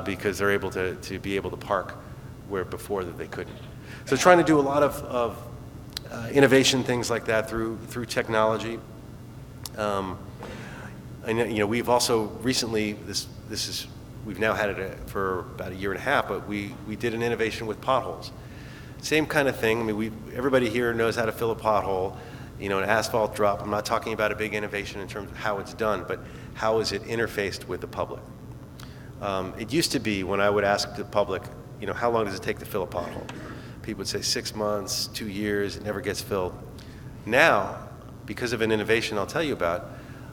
because they're able to be able to park where before that they couldn't. So trying to do a lot of innovation things like that through technology. And we've also recently we've now had it for about 1.5 years, but we did an innovation with potholes. Same kind of thing. I mean, everybody here knows how to fill a pothole, an asphalt drop. I'm not talking about a big innovation in terms of how it's done, but how is it interfaced with the public? It used to be when I would ask the public, how long does it take to fill a pothole? People would say 6 months, 2 years, it never gets filled. Now, because of an innovation I'll tell you about,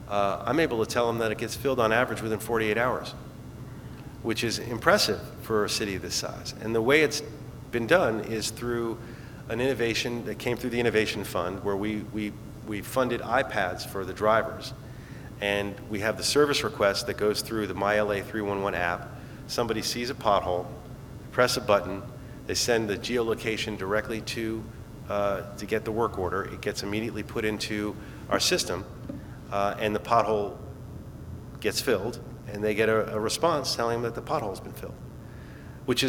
I'm able to tell them that it gets filled on average within 48 hours, which is impressive for a city this size. And the way it's been done is through an innovation that came through the Innovation Fund, where we funded iPads for the drivers. And we have the service request that goes through the MyLA 311 app. Somebody sees a pothole, press a button, they send the geolocation directly to get the work order. It gets immediately put into our system, and the pothole gets filled, and they get a response telling them that the pothole's been filled, which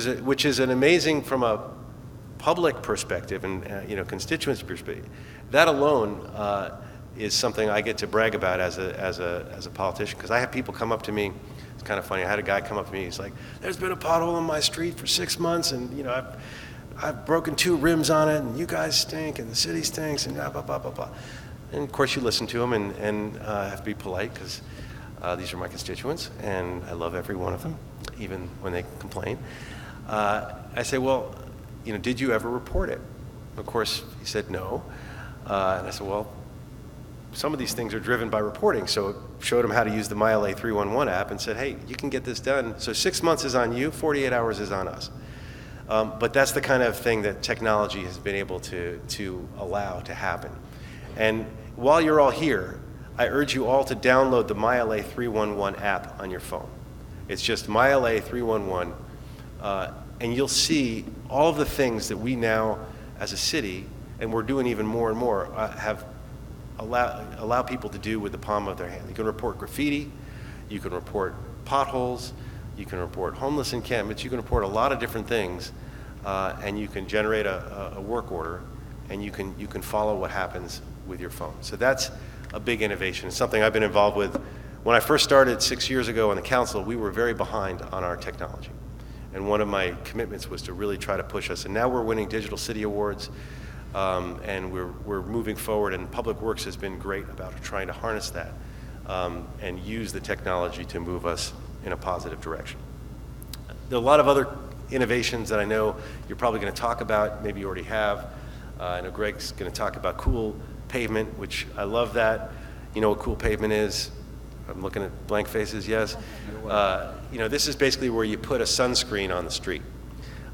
is an amazing from a public perspective and constituents perspective. That alone is something I get to brag about as a politician, because I have people come up to me. It's kind of funny. I had a guy come up to me. He's like, "There's been a pothole on my street for 6 months, and I've broken 2 rims on it, and you guys stink, and the city stinks, and blah blah blah blah blah." And of course, you listen to them and have to be polite because these are my constituents, and I love every one of them, even when they complain. I say, "Well, did you ever report it?" Of course, he said no, and I said, "Well, some of these things are driven by reporting." So showed him how to use the MyLA 311 app and said, "Hey, you can get this done. So 6 months is on you, 48 hours is on us." But that's the kind of thing that technology has been able to allow to happen. And while you're all here, I urge you all to download the MyLA 311 app on your phone. It's just MyLA 311, and you'll see all of the things that we now, as a city, and we're doing even more and more, have allow people to do with the palm of their hand. You can report graffiti, you can report potholes, you can report homeless encampments, you can report a lot of different things, and you can generate a work order, and you can follow what happens with your phone. So that's a big innovation. It's something I've been involved with. When I first started 6 years ago on the council, we were very behind on our technology. And one of my commitments was to really try to push us. And now we're winning Digital City Awards, and we're moving forward. And Public Works has been great about trying to harness that and use the technology to move us in a positive direction. There are a lot of other innovations that I know you're probably going to talk about, maybe you already have. I know Greg's going to talk about Cool Pavement, which I love that. You know what Cool Pavement is? I'm looking at blank faces, yes. This is basically where you put a sunscreen on the street.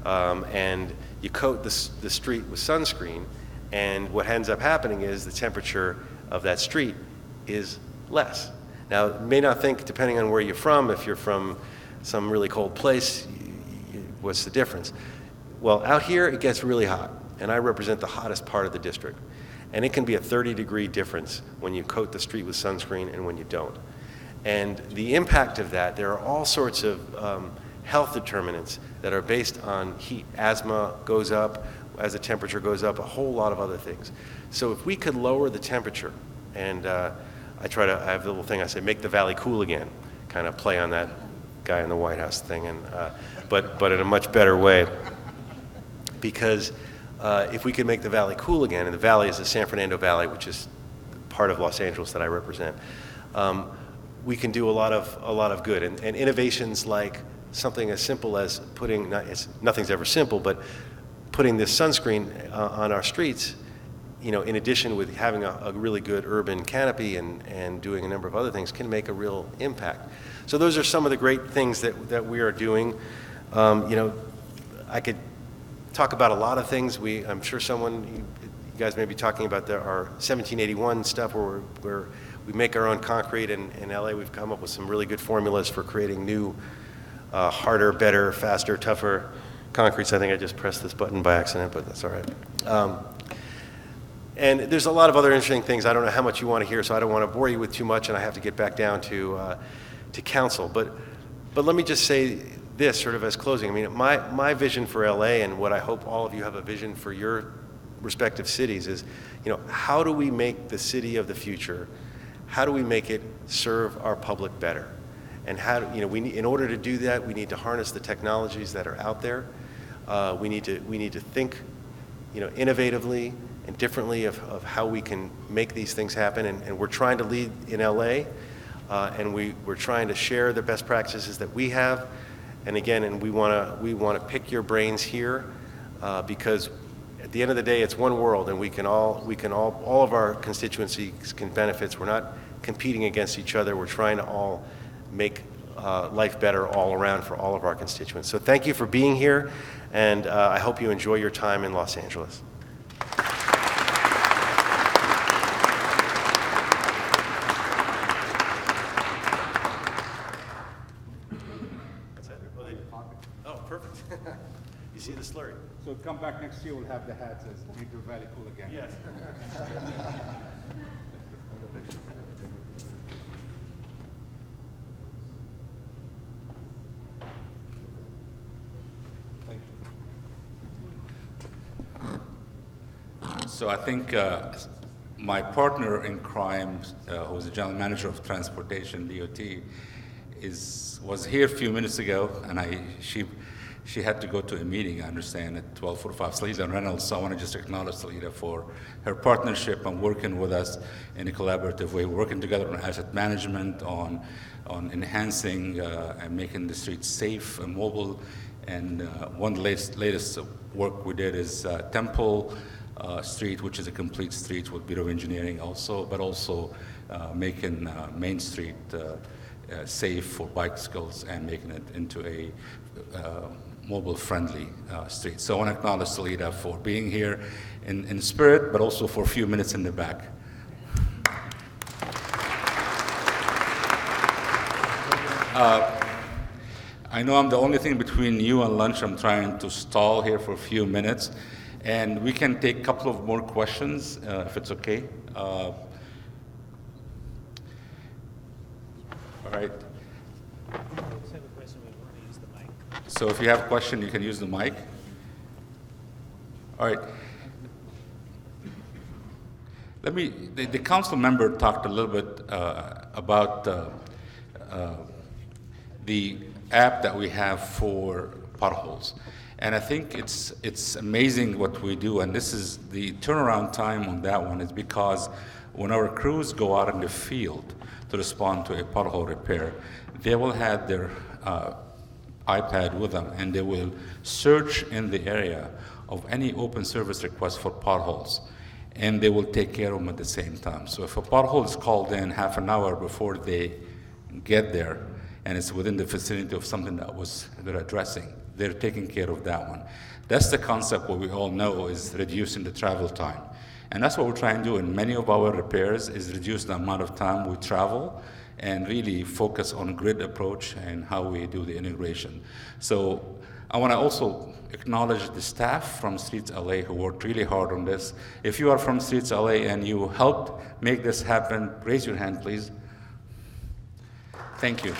And you coat the street with sunscreen, and what ends up happening is the temperature of that street is less. Now, you may not think, depending on where you're from, if you're from some really cold place, what's the difference? Well, out here, it gets really hot, and I represent the hottest part of the district. And it can be a 30-degree difference when you coat the street with sunscreen and when you don't. And the impact of that, there are all sorts of health determinants that are based on heat. Asthma goes up as the temperature goes up, a whole lot of other things. So if we could lower the temperature, and I have a little thing I say, make the valley cool again, kind of play on that guy in the White House thing, and but in a much better way. Because if we could make the Valley cool again, and the Valley is the San Fernando Valley, which is part of Los Angeles that I represent, we can do a lot of good. And innovations like something as simple as nothing's ever simple, but putting this sunscreen on our streets, in addition with having a really good urban canopy and doing a number of other things, can make a real impact. So those are some of the great things that we are doing. I could talk about a lot of things. I'm sure you guys may be talking about our 1781 stuff where we make our own concrete. In LA, we've come up with some really good formulas for creating new, harder, better, faster, tougher concretes. I think I just pressed this button by accident, but that's all right. And there's a lot of other interesting things. I don't know how much you want to hear, so I don't want to bore you with too much, and I have to get back down to council. But let me just say this sort of as closing. I mean, my vision for LA, and what I hope all of you have a vision for your respective cities, is, how do we make the city of the future? How do we make it serve our public better? And in order to do that, we need to harness the technologies that are out there. We need to think, innovatively and differently of how we can make these things happen. And we're trying to lead in LA, and we're trying to share the best practices that we have. And again, we want to pick your brains here, because at the end of the day, it's one world, and all of our constituencies can benefit. We're not competing against each other. We're trying to all make life better all around for all of our constituents. So thank you for being here, and I hope you enjoy your time in Los Angeles. Oh, perfect. You see the slurry. So come back next year, we'll have the hats as Make Your Valley Cool Again. Yes. So I think my partner in crime, who's the general manager of transportation, DOT, was here a few minutes ago, and she had to go to a meeting, I understand, at 12:45. Salida Reynolds, so I want to just acknowledge Salida for her partnership and working with us in a collaborative way. We're working together on asset management, on enhancing and making the streets safe and mobile. And one of the latest work we did is Temple Street, which is a complete street with Bureau of Engineering also, but also making Main Street safe for bicycles and making it into a mobile-friendly street. So I want to acknowledge Salida for being here in spirit, but also for a few minutes in the back. I know I'm the only thing between you and lunch. I'm trying to stall here for a few minutes, and we can take a couple of more questions if it's okay. All right. So if you have a question, you can use the mic. All right. The council member talked a little bit about the app that we have for potholes. And I think it's amazing what we do, and this is the turnaround time on that one is because when our crews go out in the field to respond to a pothole repair, they will have their iPad with them, and they will search in the area of any open service request for potholes, and they will take care of them at the same time. So if a pothole is called in half an hour before they get there, and it's within the vicinity of something they're addressing, they're taking care of that one. That's the concept what we all know is reducing the travel time. And that's what we're trying to do in many of our repairs is reduce the amount of time we travel and really focus on grid approach and how we do the integration. So I want to also acknowledge the staff from Streets LA who worked really hard on this. If you are from Streets LA and you helped make this happen, raise your hand, please. Thank you.